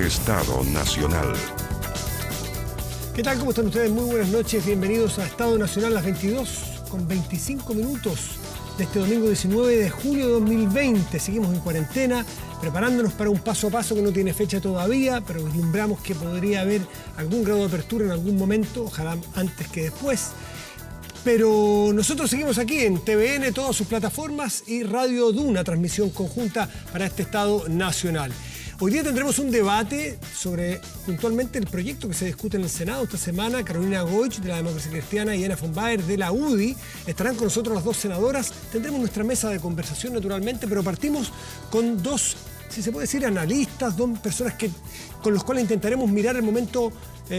Estado Nacional. ¿Qué tal? ¿Cómo están ustedes? Muy buenas noches. Bienvenidos a Estado Nacional, las 22:25 de este domingo 19 de julio de 2020. Seguimos en cuarentena, preparándonos para un paso a paso que no tiene fecha todavía, pero vislumbramos que podría haber algún grado de apertura en algún momento, ojalá antes que después. Pero nosotros seguimos aquí en TVN, todas sus plataformas, y Radio Duna, transmisión conjunta para este Estado Nacional. Hoy día tendremos un debate sobre puntualmente el proyecto que se discute en el Senado esta semana. Carolina Goich, de la Democracia Cristiana, y Ana von Baer, de la UDI, estarán con nosotros las dos senadoras. Tendremos nuestra mesa de conversación, naturalmente, pero partimos con dos, si se puede decir, analistas, dos personas con los cuales intentaremos mirar el momento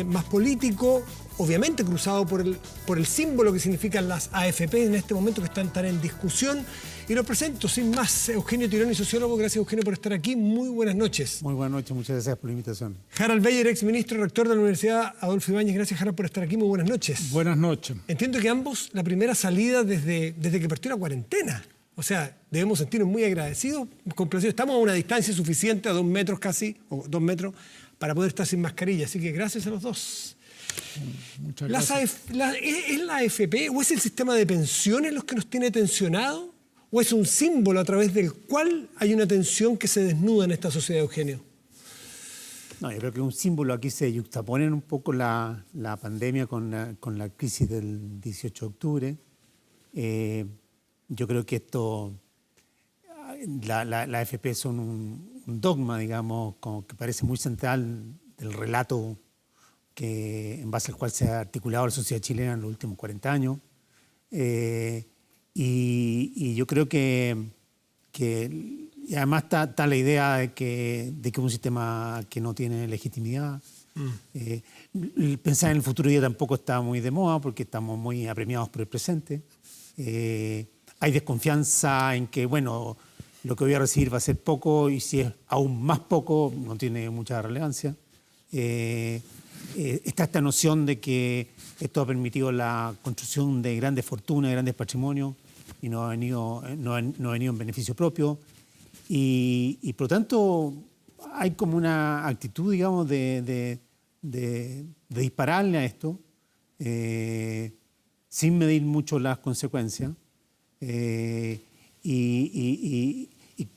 más político, obviamente cruzado por el símbolo que significan las AFP en este momento, que están tan en discusión. Y lo presento, sin más, Eugenio Tironi, sociólogo. Gracias, Eugenio, por estar aquí. Muy buenas noches. Muy buenas noches, muchas gracias por la invitación. Harald Beyer, exministro y rector de la Universidad Adolfo Ibáñez. Gracias, Harald, por estar aquí. Muy buenas noches. Buenas noches. Entiendo que ambos, la primera salida desde que partió la cuarentena. O sea, debemos sentirnos muy agradecidos, complacidos. Estamos a una distancia suficiente, a 2 metros casi, o 2 metros, para poder estar sin mascarilla. Así que gracias a los dos. Muchas gracias. ¿Es la AFP o es el sistema de pensiones los que nos tiene tensionados? ¿O es un símbolo a través del cual hay una tensión que se desnuda en esta sociedad, Eugenio? No, yo creo que un símbolo aquí se yuxtaponen un poco la pandemia con la crisis del 18 de octubre. Yo creo que la AFP son un dogma, digamos, como que parece muy central del relato en base al cual se ha articulado la sociedad chilena en los últimos 40 años. Y yo creo que y además está la idea de que es un sistema que no tiene legitimidad. Pensar en el futuro ya tampoco está muy de moda porque estamos muy apremiados por el presente. Hay desconfianza en que, bueno, lo que voy a recibir va a ser poco y si es aún más poco no tiene mucha relevancia. Está esta noción de que esto ha permitido la construcción de grandes fortunas, de grandes patrimonios y no ha venido en beneficio propio. Y por lo tanto hay como una actitud, digamos, de dispararle a esto sin medir mucho las consecuencias y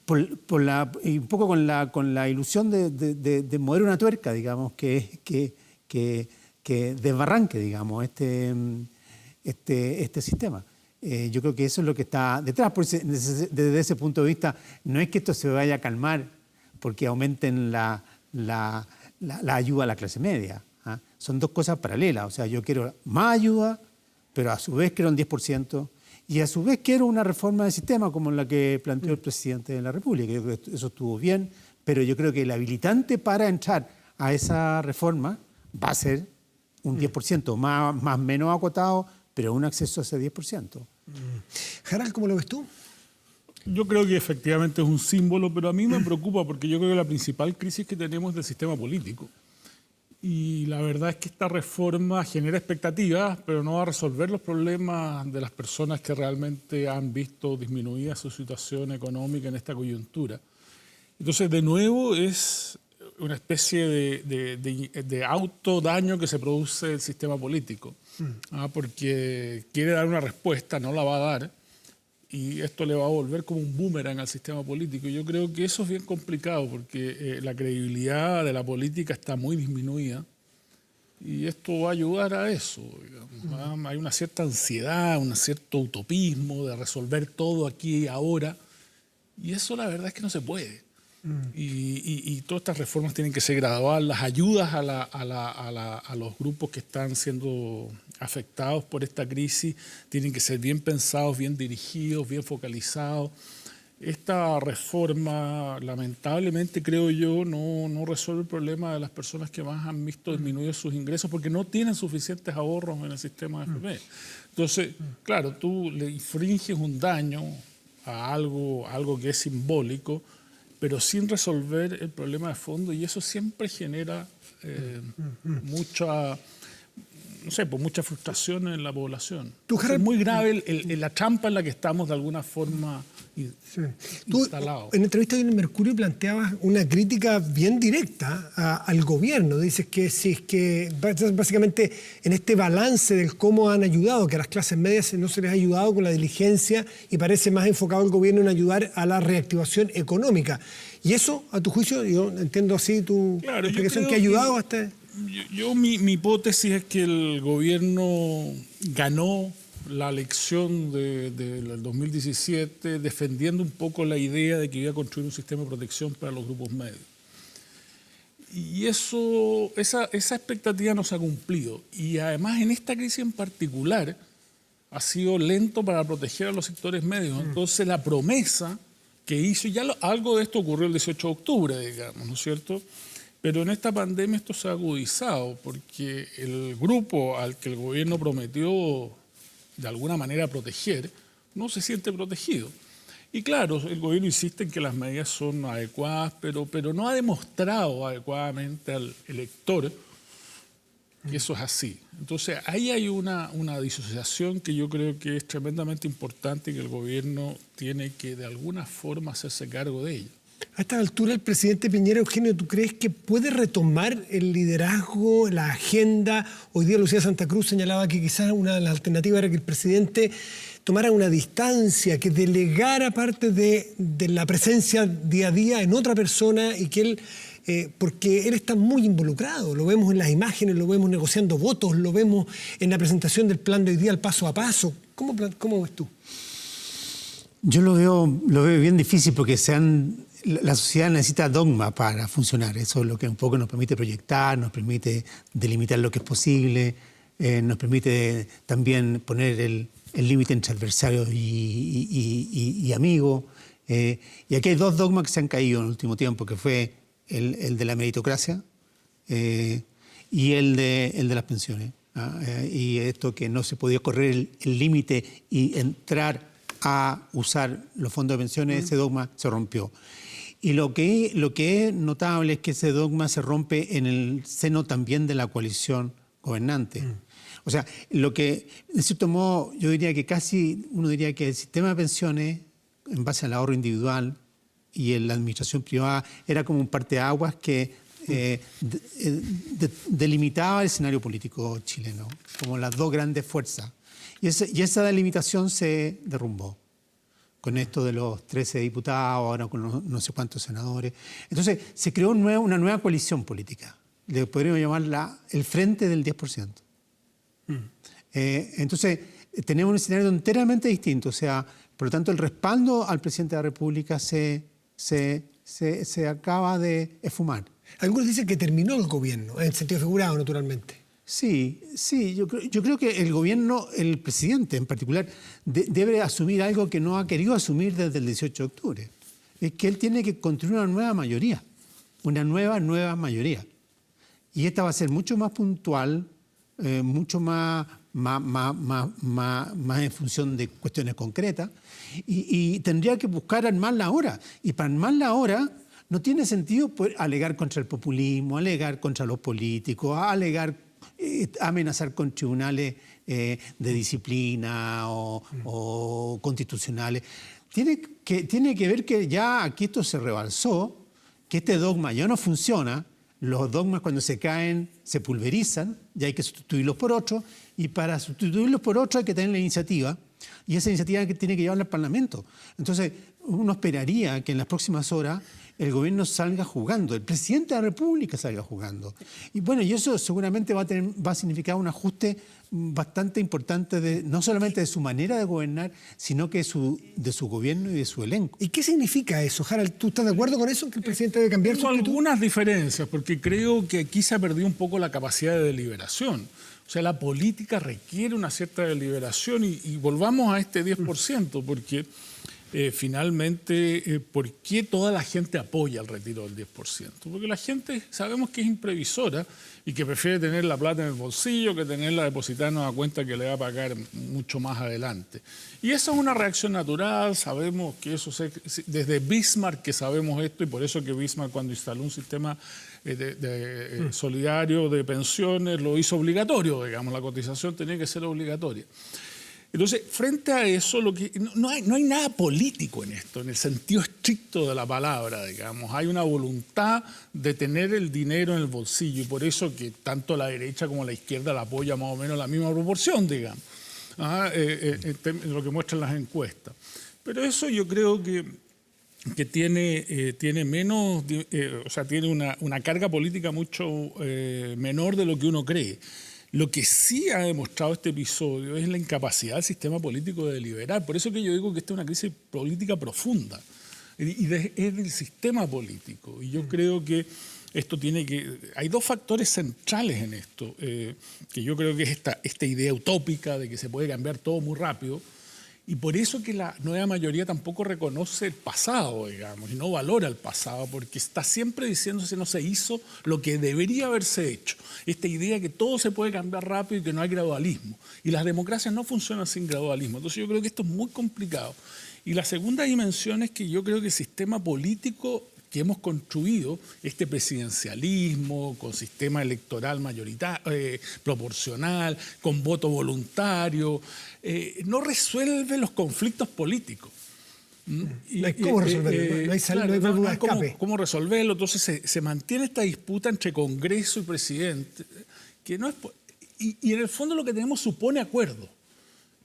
un poco con la ilusión de mover una tuerca, digamos, que desbarranque, digamos, este sistema. Yo creo que eso es lo que está detrás. Desde ese punto de vista, no es que esto se vaya a calmar porque aumenten la ayuda a la clase media. Son dos cosas paralelas. O sea, yo quiero más ayuda, pero a su vez quiero un 10%, y a su vez quiero una reforma del sistema como la que planteó el presidente de la República. Yo creo que eso estuvo bien, pero yo creo que el habilitante para entrar a esa reforma va a ser un 10%, más menos acotado, pero un acceso a ese 10%. Harald, ¿cómo lo ves tú? Yo creo que efectivamente es un símbolo, pero a mí me preocupa porque yo creo que la principal crisis que tenemos es del sistema político. Y la verdad es que esta reforma genera expectativas, pero no va a resolver los problemas de las personas que realmente han visto disminuida su situación económica en esta coyuntura. Entonces, de nuevo, es una especie de autodaño que se produce el sistema político, porque quiere dar una respuesta, no la va a dar, y esto le va a volver como un boomerang al sistema político. Y yo creo que eso es bien complicado, porque la credibilidad de la política está muy disminuida, y esto va a ayudar a eso, digamos. Hay una cierta ansiedad, un cierto utopismo de resolver todo aquí y ahora, y eso la verdad es que no se puede. Y todas estas reformas tienen que ser graduadas. Las ayudas a los grupos que están siendo afectados por esta crisis tienen que ser bien pensados, bien dirigidos, bien focalizados. Esta reforma, lamentablemente, creo yo, no resuelve el problema de las personas que más han visto disminuidos sus ingresos porque no tienen suficientes ahorros en el sistema de AFP. Entonces, claro, tú le infringes un daño a algo que es simbólico, pero sin resolver el problema de fondo, y eso siempre genera no sé, por mucha frustración en la población. Tú, Harold, es muy grave la trampa en la que estamos de alguna forma Tú, instalados. en entrevista en el Mercurio planteabas una crítica bien directa al gobierno. Dices que si es que básicamente en este balance del cómo han ayudado, que a las clases medias no se les ha ayudado con la diligencia y parece más enfocado el gobierno en ayudar a la reactivación económica. Y eso, a tu juicio, yo entiendo así tu explicación, que ha ayudado hasta... Mi hipótesis es que el gobierno ganó la elección del 2017 defendiendo un poco la idea de que iba a construir un sistema de protección para los grupos medios. Y esa expectativa no se ha cumplido. Y además en esta crisis en particular ha sido lento para proteger a los sectores medios. Entonces la promesa que hizo, algo de esto ocurrió el 18 de octubre, digamos, ¿no es cierto? Pero en esta pandemia esto se ha agudizado porque el grupo al que el gobierno prometió de alguna manera proteger, no se siente protegido. Y claro, el gobierno insiste en que las medidas son adecuadas, pero no ha demostrado adecuadamente al elector que eso es así. Entonces, ahí hay una disociación que yo creo que es tremendamente importante y que el gobierno tiene que de alguna forma hacerse cargo de ella. A esta altura, el presidente Piñera, Eugenio, ¿tú crees que puede retomar el liderazgo, la agenda? Hoy día Lucía Santa Cruz señalaba que quizás una de las alternativas era que el presidente tomara una distancia, que delegara parte de la presencia día a día en otra persona y que él, porque él está muy involucrado, lo vemos en las imágenes, lo vemos negociando votos, lo vemos en la presentación del plan de hoy día, el paso a paso. ¿Cómo ves tú? Yo lo veo bien difícil porque la sociedad necesita dogma para funcionar. Eso es lo que un poco nos permite proyectar, nos permite delimitar lo que es posible, nos permite también poner el límite entre adversario y amigo. Y aquí hay dos dogmas que se han caído en el último tiempo, que fue el de la meritocracia y el de las pensiones. Y esto que no se podía correr el límite y entrar a usar los fondos de pensiones, ese dogma se rompió. Y lo que es notable es que ese dogma se rompe en el seno también de la coalición gobernante. O sea, lo que, de cierto modo, yo diría que uno diría que el sistema de pensiones, en base al ahorro individual y en la administración privada, era como un parteaguas que delimitaba el escenario político chileno, como las dos grandes fuerzas. Y esa delimitación se derrumbó con esto de los 13 diputados, ahora con los no sé cuántos senadores. Entonces se creó una nueva coalición política. Le podríamos llamarla el Frente del 10%. Entonces tenemos un escenario enteramente distinto. O sea, por lo tanto, el respaldo al presidente de la República se acaba de esfumar. Algunos dicen que terminó el gobierno, en sentido figurado, naturalmente. Sí, yo creo que el gobierno, el presidente en particular, debe asumir algo que no ha querido asumir desde el 18 de octubre. Es que él tiene que construir una nueva mayoría, una nueva mayoría. Y esta va a ser mucho más puntual, mucho más en función de cuestiones concretas, y tendría que buscar armarla ahora. Y para armarla ahora no tiene sentido poder alegar contra el populismo, alegar contra los políticos, amenazar con tribunales de disciplina o constitucionales. Tiene que ver que ya aquí esto se rebalsó, que este dogma ya no funciona. Los dogmas cuando se caen se pulverizan, ya hay que sustituirlos por otros, y para sustituirlos por otros hay que tener la iniciativa, y esa iniciativa tiene que llevarla al Parlamento. Entonces, uno esperaría que en las próximas horas el gobierno salga jugando, el presidente de la República salga jugando. Y bueno, y eso seguramente va a significar un ajuste bastante importante, no solamente de su manera de gobernar, sino que de su gobierno y de su elenco. ¿Y qué significa eso, Harold? ¿Tú estás de acuerdo con eso, que el presidente debe cambiar su actitud? Algunas diferencias, porque creo que aquí se ha perdido un poco la capacidad de deliberación. O sea, la política requiere una cierta deliberación y volvamos a este 10%, porque finalmente, ¿por qué toda la gente apoya el retiro del 10%? Porque la gente sabemos que es imprevisora y que prefiere tener la plata en el bolsillo que tenerla depositada en una cuenta que le va a pagar mucho más adelante. Y esa es una reacción natural, sabemos que eso desde Bismarck que sabemos esto, y por eso que Bismarck cuando instaló un sistema solidario de pensiones lo hizo obligatorio, digamos, la cotización tenía que ser obligatoria. Entonces, frente a eso, no hay nada político en esto, en el sentido estricto de la palabra, digamos. Hay una voluntad de tener el dinero en el bolsillo y por eso que tanto la derecha como la izquierda la apoya más o menos en la misma proporción, digamos, en lo que muestran las encuestas. Pero eso yo creo que tiene menos, o sea, tiene una carga política mucho menor de lo que uno cree. Lo que sí ha demostrado este episodio es la incapacidad del sistema político de deliberar. Por eso que yo digo que esta es una crisis política profunda es del sistema político. Y yo creo que esto hay dos factores centrales en esto, que yo creo que es esta idea utópica de que se puede cambiar todo muy rápido. Y por eso que la nueva mayoría tampoco reconoce el pasado, digamos, y no valora el pasado, porque está siempre diciéndose no se hizo lo que debería haberse hecho. Esta idea que todo se puede cambiar rápido y que no hay gradualismo. Y las democracias no funcionan sin gradualismo. Entonces yo creo que esto es muy complicado. Y la segunda dimensión es que yo creo que el sistema político que hemos construido, este presidencialismo con sistema electoral mayoritario, proporcional, con voto voluntario, no resuelve los conflictos políticos. No hay cómo resolverlo, no hay válvula de escape. ¿Cómo resolverlo? Entonces se mantiene esta disputa entre Congreso y presidente, que no es, y en el fondo lo que tenemos supone acuerdo.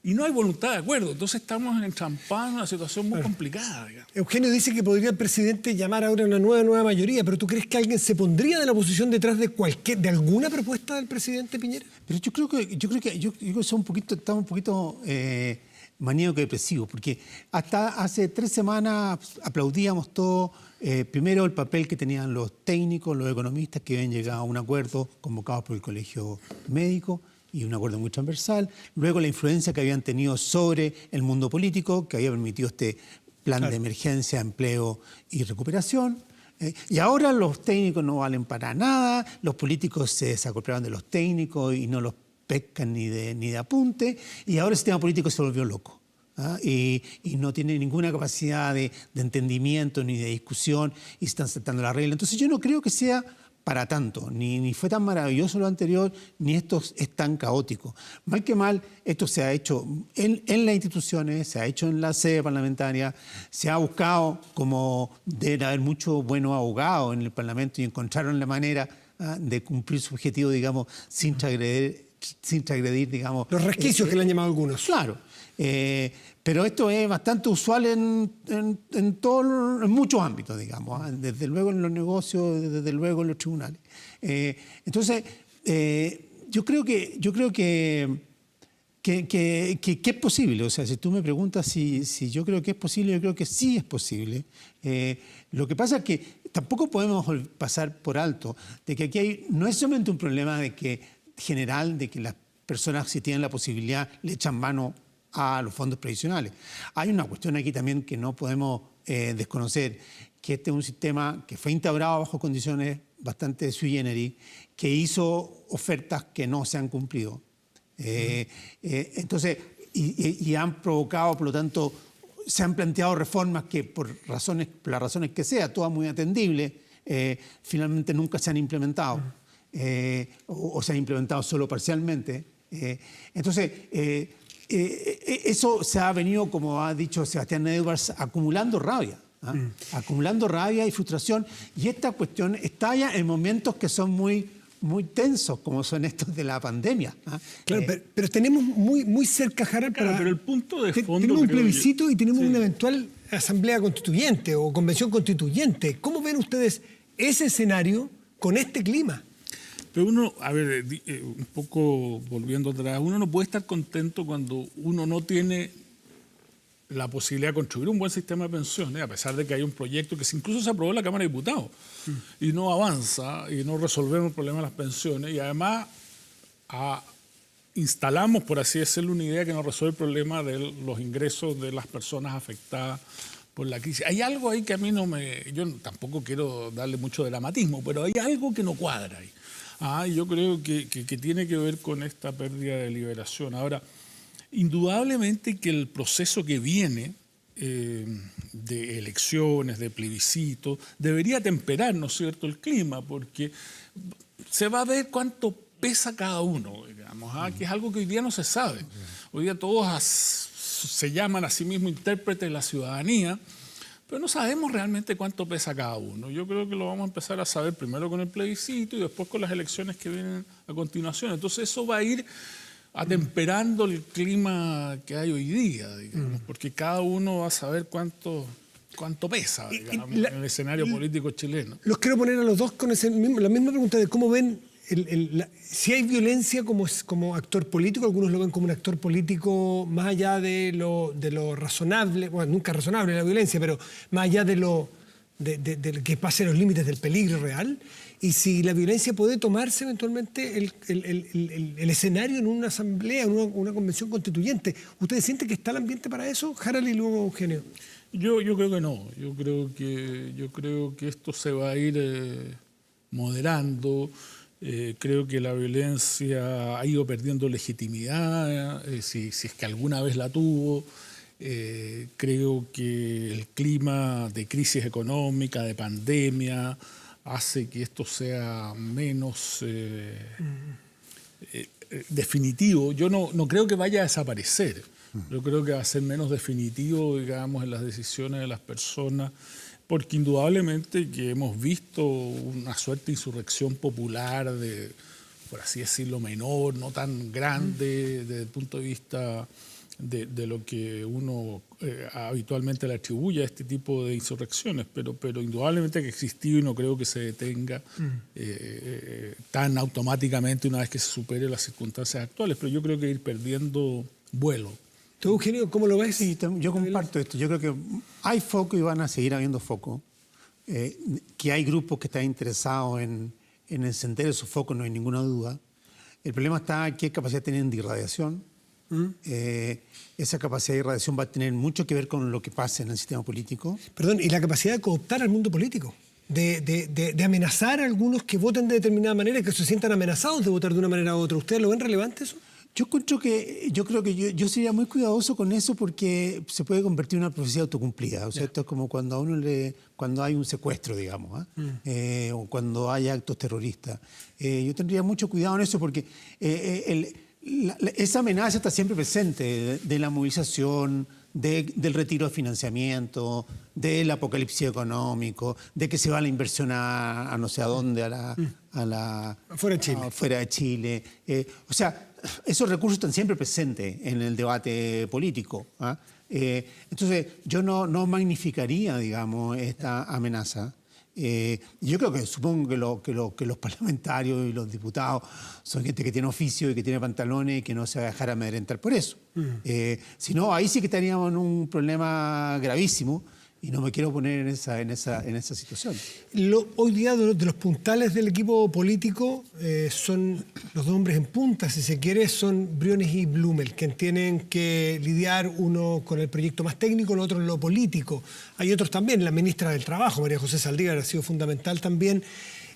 Y no hay voluntad de acuerdo, entonces estamos entrampados en una situación muy complicada. Digamos. Eugenio dice que podría el presidente llamar ahora a una nueva mayoría, pero ¿tú crees que alguien se pondría de la oposición detrás de alguna propuesta del presidente Piñera? Pero yo creo que son estamos un poquito maníaco depresivo, porque hasta hace 3 semanas aplaudíamos todo. Primero el papel que tenían los técnicos, los economistas que habían llegado a un acuerdo convocados por el Colegio Médico, y un acuerdo muy transversal. Luego la influencia que habían tenido sobre el mundo político, que había permitido este plan de emergencia, empleo y recuperación. Y ahora los técnicos no valen para nada, los políticos se desacoplaron de los técnicos y no los pescan ni de apunte, y ahora el sistema político se volvió loco. Y no tiene ninguna capacidad de entendimiento ni de discusión y se están saltando la regla. Entonces yo no creo que sea para tanto, ni fue tan maravilloso lo anterior, ni esto es tan caótico. Mal que mal, esto se ha hecho en las instituciones, se ha hecho en la sede parlamentaria, se ha buscado, como deben haber muchos buenos abogados en el Parlamento y encontraron la manera de cumplir su objetivo, digamos, sin transgredir, digamos... Los resquicios que le han llamado algunos. Claro. Pero esto es bastante usual en muchos ámbitos, digamos, desde luego en los negocios, desde luego en los tribunales. Entonces, yo creo que es posible. O sea, si tú me preguntas si yo creo que es posible, yo creo que sí es posible. Lo que pasa es que tampoco podemos pasar por alto de que aquí no es solamente un problema general de que las personas, si tienen la posibilidad, le echan mano a los fondos previsionales. Hay una cuestión aquí también que no podemos desconocer, que este es un sistema que fue instaurado bajo condiciones bastante sui generis, que hizo ofertas que no se han cumplido. Entonces, y han provocado, por lo tanto, se han planteado reformas que por las razones que sea, todas muy atendibles, finalmente nunca se han implementado, o se han implementado solo parcialmente. Entonces, eso se ha venido, como ha dicho Sebastián Edwards, acumulando rabia. Acumulando rabia y frustración. Y esta cuestión estalla en momentos que son muy tensos, como son estos de la pandemia. Claro, pero tenemos muy cerca, Harald, pero el punto de fondo... Tenemos un plebiscito y tenemos una eventual asamblea constituyente o convención constituyente. ¿Cómo ven ustedes ese escenario con este clima? Pero uno, un poco volviendo atrás, uno no puede estar contento cuando uno no tiene la posibilidad de construir un buen sistema de pensiones, a pesar de que hay un proyecto que incluso se aprobó en la Cámara de Diputados y no avanza y no resolvemos el problema de las pensiones, y además ha instalamos, por así decirlo, una idea que no resuelve el problema de los ingresos de las personas afectadas por la crisis. Hay algo ahí que a mí yo tampoco quiero darle mucho dramatismo, pero hay algo que no cuadra ahí. Yo creo que tiene que ver con esta pérdida de liberación. Ahora, indudablemente que el proceso que viene de elecciones, de plebiscito, debería temperar, ¿no es cierto?, el clima, porque se va a ver cuánto pesa cada uno, digamos, que es algo que hoy día no se sabe. Hoy día todos se llaman a sí mismos intérpretes de la ciudadanía, pero no sabemos realmente cuánto pesa cada uno. Yo creo que lo vamos a empezar a saber primero con el plebiscito y después con las elecciones que vienen a continuación. Entonces eso va a ir atemperando el clima que hay hoy día, digamos, porque cada uno va a saber cuánto pesa, digamos, en el escenario político chileno. Los quiero poner a los dos con la misma pregunta de cómo ven si hay violencia como actor político. Algunos lo ven como un actor político más allá de lo razonable, bueno, nunca es razonable la violencia, pero más allá de que pase los límites del peligro real, y si la violencia puede tomarse eventualmente el escenario en una asamblea, en una convención constituyente. ¿Ustedes sienten que está el ambiente para eso? Harald y luego Eugenio. Yo creo que no. Yo creo que esto se va a ir moderando. Creo que la violencia ha ido perdiendo legitimidad, si es que alguna vez la tuvo. Creo que el clima de crisis económica, de pandemia, hace que esto sea menos definitivo. Yo no creo que vaya a desaparecer. Yo creo que va a ser menos definitivo, digamos, en las decisiones de las personas, porque indudablemente que hemos visto una suerte de insurrección popular, por así decirlo, menor, no tan grande desde el punto de vista de lo que uno habitualmente le atribuye a este tipo de insurrecciones, pero indudablemente que ha existido y no creo que se detenga tan automáticamente una vez que se supere las circunstancias actuales, pero yo creo que ir perdiendo vuelo. ¿Tú, Eugenio, cómo lo ves? Sí, yo comparto esto. Yo creo que hay foco y van a seguir habiendo foco. Que hay grupos que están interesados en encender esos focos, no hay ninguna duda. El problema está en qué capacidad tienen de irradiación. Esa capacidad de irradiación va a tener mucho que ver con lo que pasa en el sistema político. Perdón, y la capacidad de cooptar al mundo político, de amenazar a algunos que voten de determinada manera y que se sientan amenazados de votar de una manera u otra. ¿Ustedes lo ven relevante eso? Yo creo que yo sería muy cuidadoso con eso porque se puede convertir en una profecía autocumplida. O sea, esto es como cuando a uno cuando hay un secuestro, digamos, o cuando hay actos terroristas. Yo tendría mucho cuidado en eso porque esa amenaza está siempre presente de la movilización, del retiro de financiamiento, del apocalipsis económico, de que se va la inversión a no sé a dónde, fuera de Chile. O sea, esos recursos están siempre presentes en el debate político. Entonces, yo no magnificaría, digamos, esta amenaza. Yo creo supongo que los parlamentarios y los diputados son gente que tiene oficio y que tiene pantalones y que no se va a dejar amedrentar por eso. Si no, ahí sí que estaríamos en un problema gravísimo y no me quiero poner en esa situación. Hoy día de los puntales del equipo político son los dos hombres en punta, si se quiere, son Briones y Blumel, que tienen que lidiar uno con el proyecto más técnico, el otro en lo político. Hay otros también, la ministra del Trabajo, María José Saldívar, ha sido fundamental también,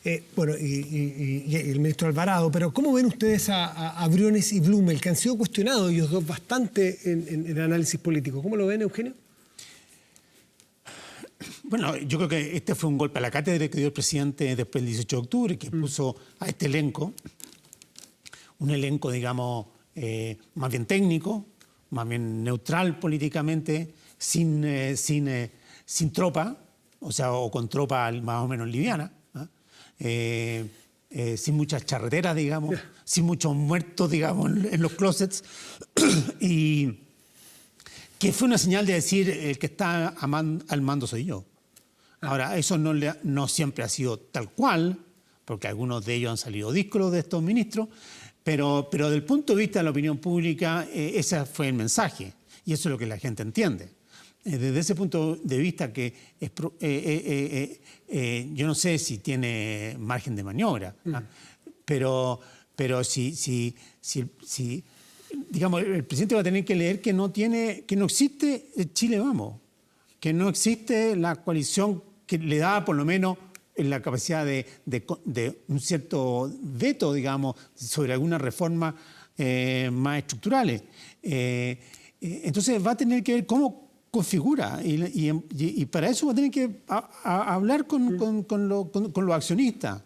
y el ministro Alvarado. Pero ¿cómo ven ustedes a Briones y Blumel, que han sido cuestionados ellos dos bastante en el análisis político? ¿Cómo lo ven, Eugenio? Bueno, yo creo que este fue un golpe a la cátedra que dio el presidente después del 18 de octubre, que puso a este elenco, un elenco, digamos, más bien técnico, más bien neutral políticamente, sin tropa, o sea, o con tropa más o menos liviana, sin muchas charreteras, digamos, sin muchos muertos, digamos, en los closets, y que fue una señal de decir, el que está al mando soy yo. Ahora, eso no siempre ha sido tal cual, porque algunos de ellos han salido díscolos de estos ministros, pero desde el punto de vista de la opinión pública, ese fue el mensaje, y eso es lo que la gente entiende. Desde ese punto de vista que yo no sé si tiene margen de maniobra, pero Pero digamos, el presidente va a tener que leer que no existe Chile Vamos, que no existe la coalición que le da por lo menos la capacidad de un cierto veto, digamos, sobre algunas reformas más estructurales. Entonces va a tener que ver cómo configura y para eso va a tener que hablar con los accionistas.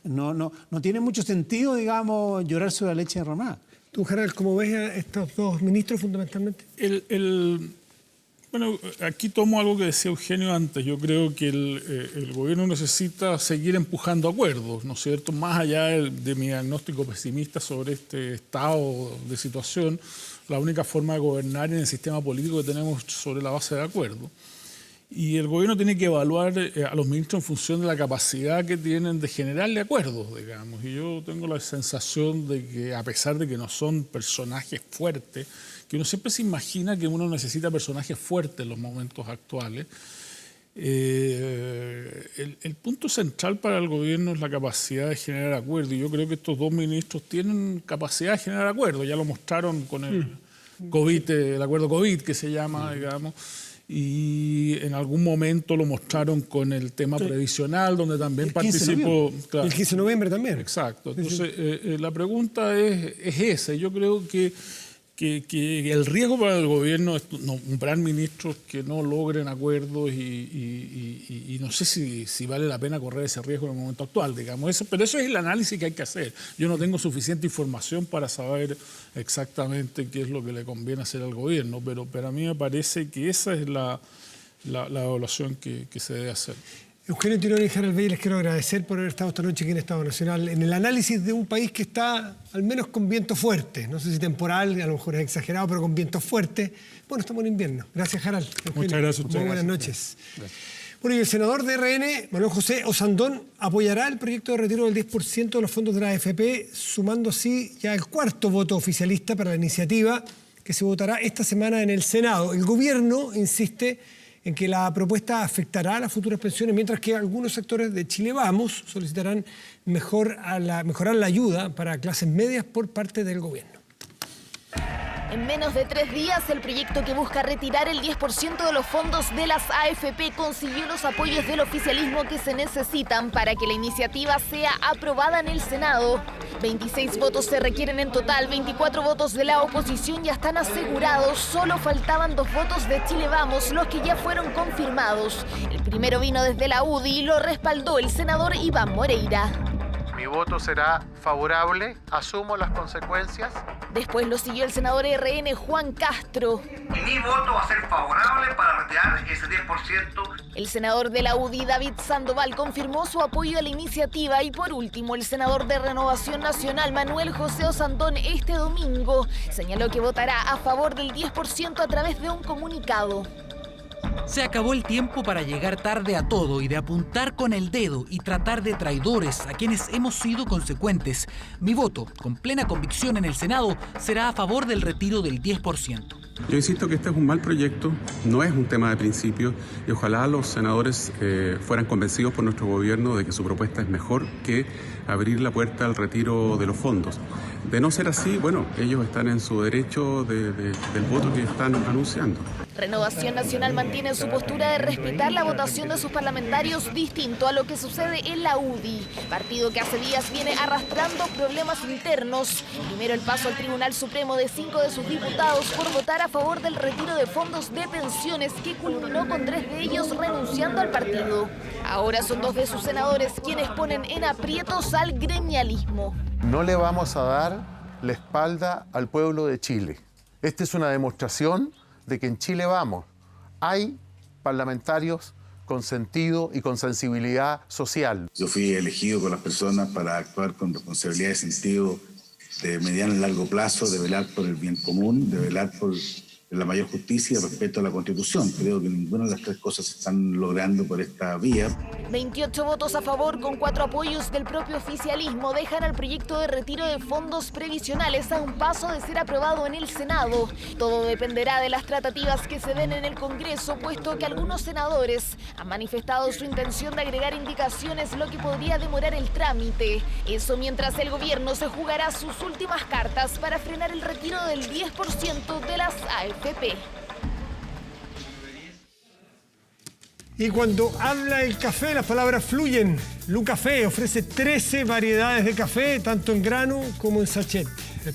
No tiene mucho sentido, digamos, llorar sobre la leche derramada. Tú, Harald, ¿cómo ves a estos dos ministros fundamentalmente? Bueno, aquí tomo algo que decía Eugenio antes. Yo creo que el gobierno necesita seguir empujando acuerdos, ¿no es cierto? Más allá de mi diagnóstico pesimista sobre este estado de situación, la única forma de gobernar en el sistema político que tenemos sobre la base de acuerdos. Y el gobierno tiene que evaluar a los ministros en función de la capacidad que tienen de generarle acuerdos, digamos. Y yo tengo la sensación de que, a pesar de que no son personajes fuertes, que uno siempre se imagina que uno necesita personajes fuertes en los momentos actuales, el punto central para el gobierno es la capacidad de generar acuerdos. Y yo creo que estos dos ministros tienen capacidad de generar acuerdos. Ya lo mostraron con el COVID, el acuerdo COVID que se llama, digamos. Y en algún momento lo mostraron con el tema previsional, donde también participó. Claro. El 15 de noviembre también. Exacto. Entonces, la pregunta es esa. Yo creo que el riesgo para el gobierno es nombrar ministros que no logren acuerdos y no sé si vale la pena correr ese riesgo en el momento actual, digamos. Pero eso es el análisis que hay que hacer. Yo no tengo suficiente información para saber exactamente qué es lo que le conviene hacer al gobierno, pero a mí me parece que esa es la evaluación que se debe hacer. Eugenio Tirón y Harald Bey, les quiero agradecer por haber estado esta noche aquí en Estado Nacional en el análisis de un país que está al menos con viento fuerte. No sé si temporal, a lo mejor es exagerado, pero con viento fuerte. Bueno, estamos en invierno. Gracias, Harald. Eugenio. Muchas gracias. Muy buenas noches. Gracias. Bueno, y el senador de RN, Manuel José Osandón, apoyará el proyecto de retiro del 10% de los fondos de la AFP, sumando así ya el cuarto voto oficialista para la iniciativa que se votará esta semana en el Senado. El gobierno insiste en que la propuesta afectará a las futuras pensiones, mientras que algunos sectores de Chile Vamos solicitarán mejorar la ayuda para clases medias por parte del gobierno. En menos de 3 días, el proyecto que busca retirar el 10% de los fondos de las AFP consiguió los apoyos del oficialismo que se necesitan para que la iniciativa sea aprobada en el Senado. 26 votos se requieren en total, 24 votos de la oposición ya están asegurados, solo faltaban 2 votos de Chile Vamos, los que ya fueron confirmados. El primero vino desde la UDI y lo respaldó el senador Iván Moreira. Mi voto será favorable, asumo las consecuencias. Después lo siguió el senador RN Juan Castro. Y mi voto va a ser favorable para retirar ese 10%. El senador de la UDI, David Sandoval, confirmó su apoyo a la iniciativa. Y por último, el senador de Renovación Nacional, Manuel José Osandón, este domingo señaló que votará a favor del 10% a través de un comunicado. Se acabó el tiempo para llegar tarde a todo y de apuntar con el dedo y tratar de traidores a quienes hemos sido consecuentes. Mi voto, con plena convicción en el Senado, será a favor del retiro del 10%. Yo insisto que este es un mal proyecto, no es un tema de principio y ojalá los senadores fueran convencidos por nuestro gobierno de que su propuesta es mejor que abrir la puerta al retiro de los fondos. De no ser así, bueno, ellos están en su derecho del voto que están anunciando. Renovación Nacional mantiene su postura de respetar la votación de sus parlamentarios, distinto a lo que sucede en la UDI, partido que hace días viene arrastrando problemas internos. Primero el paso al Tribunal Supremo de 5 de sus diputados por votar a favor del retiro de fondos de pensiones, que culminó con 3 de ellos renunciando al partido. Ahora son 2 de sus senadores quienes ponen en aprietos al gremialismo. No le vamos a dar la espalda al pueblo de Chile. Esta es una demostración de que en Chile Vamos hay parlamentarios con sentido y con sensibilidad social. Yo fui elegido por las personas para actuar con responsabilidad y sentido de mediano y largo plazo, de velar por el bien común, de velar por la mayor justicia respecto a la Constitución. Creo que ninguna de las tres cosas se están logrando por esta vía. 28 votos a favor con 4 apoyos del propio oficialismo dejan al proyecto de retiro de fondos previsionales a un paso de ser aprobado en el Senado. Todo dependerá de las tratativas que se den en el Congreso, puesto que algunos senadores han manifestado su intención de agregar indicaciones, lo que podría demorar el trámite. Eso mientras el gobierno se jugará sus últimas cartas para frenar el retiro del 10% de las AFP. Y cuando habla el café, las palabras fluyen. Lucafé ofrece 13 variedades de café, tanto en grano como en sachet.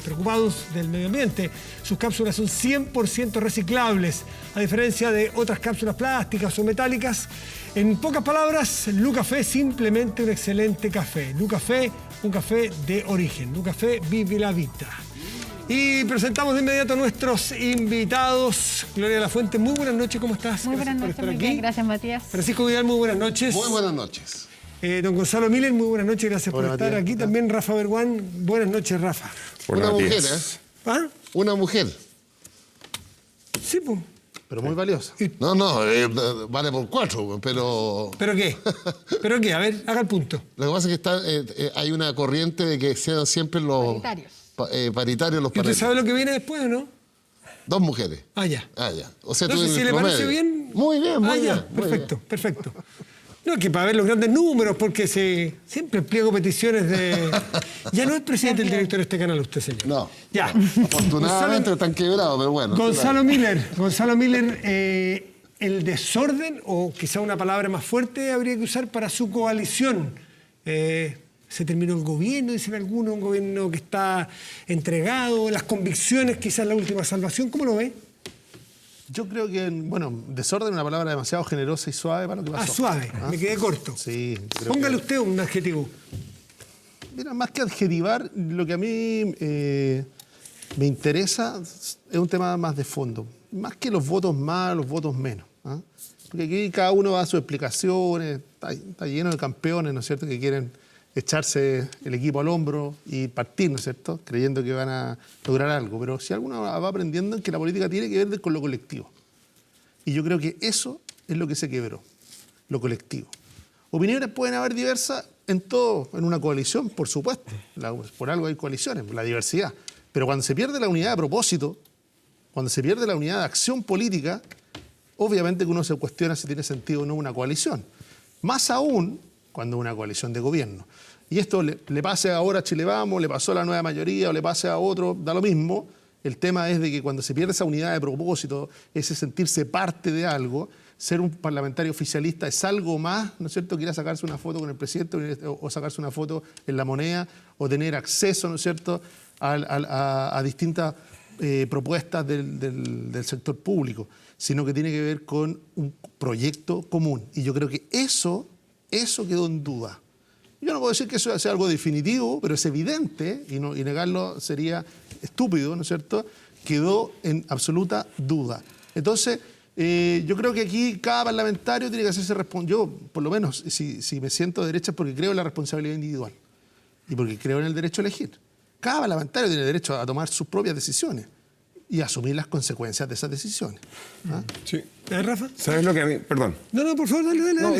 Preocupados del medio ambiente, sus cápsulas son 100% reciclables, a diferencia de otras cápsulas plásticas o metálicas. En pocas palabras, Lucafé es simplemente un excelente café. Lucafé, un café de origen. Lucafé vive la vida. Y presentamos de inmediato a nuestros invitados. Gloria Lafuente, muy buenas noches, ¿cómo estás? Muy buenas noches, muy bien, gracias Matías. Francisco Vidal, muy buenas noches. Muy buenas noches. Don Gonzalo Miller, muy buenas noches, gracias por estar aquí. También Rafa Berguán, buenas noches, Rafa. Una mujer, ¿Ah? Una mujer. Sí, pues. Pero muy valiosa. No, vale por 4, pero... ¿Pero qué? ¿Pero qué? A ver, haga el punto. Lo que pasa es que hay una corriente de que sean siempre los... paritarios los paneles. ¿Y usted sabe lo que viene después o no? 2 mujeres. Ah, ya. O sea, no tú sé si le parece bien. Muy bien, muy bien. Perfecto, perfecto. No, que para ver los grandes números, porque siempre pliego peticiones de... Ya no es presidente el director de este canal usted, señor. No. Ya. Afortunadamente están quebrados, pero bueno. Gonzalo Miller, el desorden, o quizá una palabra más fuerte, habría que usar para su coalición. Se terminó el gobierno, dicen algunos, un gobierno que está entregado, las convicciones, quizás la última salvación. ¿Cómo lo ve? Yo creo que, desorden es una palabra demasiado generosa y suave para lo que pasó. Suave, me quedé corto. Sí. Póngale usted un adjetivo. Mira, más que adjetivar, lo que a mí me interesa es un tema más de fondo. Más que los votos más, los votos menos. Porque aquí cada uno da sus explicaciones, está lleno de campeones, ¿no es cierto?, que quieren echarse el equipo al hombro y partir, ¿no es cierto?, creyendo que van a lograr algo. Pero si alguno va aprendiendo que la política tiene que ver con lo colectivo. Y yo creo que eso es lo que se quebró, lo colectivo. Opiniones pueden haber diversas en todo, en una coalición, por supuesto. Por algo hay coaliciones, la diversidad. Pero cuando se pierde la unidad de propósito, cuando se pierde la unidad de acción política, obviamente que uno se cuestiona si tiene sentido o no una coalición. Más aún cuando es una coalición de gobierno. Y esto le pase ahora a Chile Vamos, le pasó a la nueva mayoría o le pase a otro, da lo mismo. El tema es de que cuando se pierde esa unidad de propósito, ese sentirse parte de algo, ser un parlamentario oficialista es algo más, ¿no es cierto?, que ir a sacarse una foto con el presidente o sacarse una foto en La Moneda o tener acceso, ¿no es cierto?, a distintas propuestas del sector público, sino que tiene que ver con un proyecto común. Y yo creo que eso quedó en duda. Yo no puedo decir que eso sea algo definitivo, pero es evidente, y negarlo sería estúpido, ¿no es cierto?, quedó en absoluta duda. Entonces, yo creo que aquí cada parlamentario tiene que hacerse responsable. Yo, por lo menos, si me siento de derecha es porque creo en la responsabilidad individual y porque creo en el derecho a elegir. Cada parlamentario tiene derecho a tomar sus propias decisiones y asumir las consecuencias de esas decisiones. Sí. ¿Rafa? ¿Sabes lo que a mí? Perdón. No, por favor, dale. No,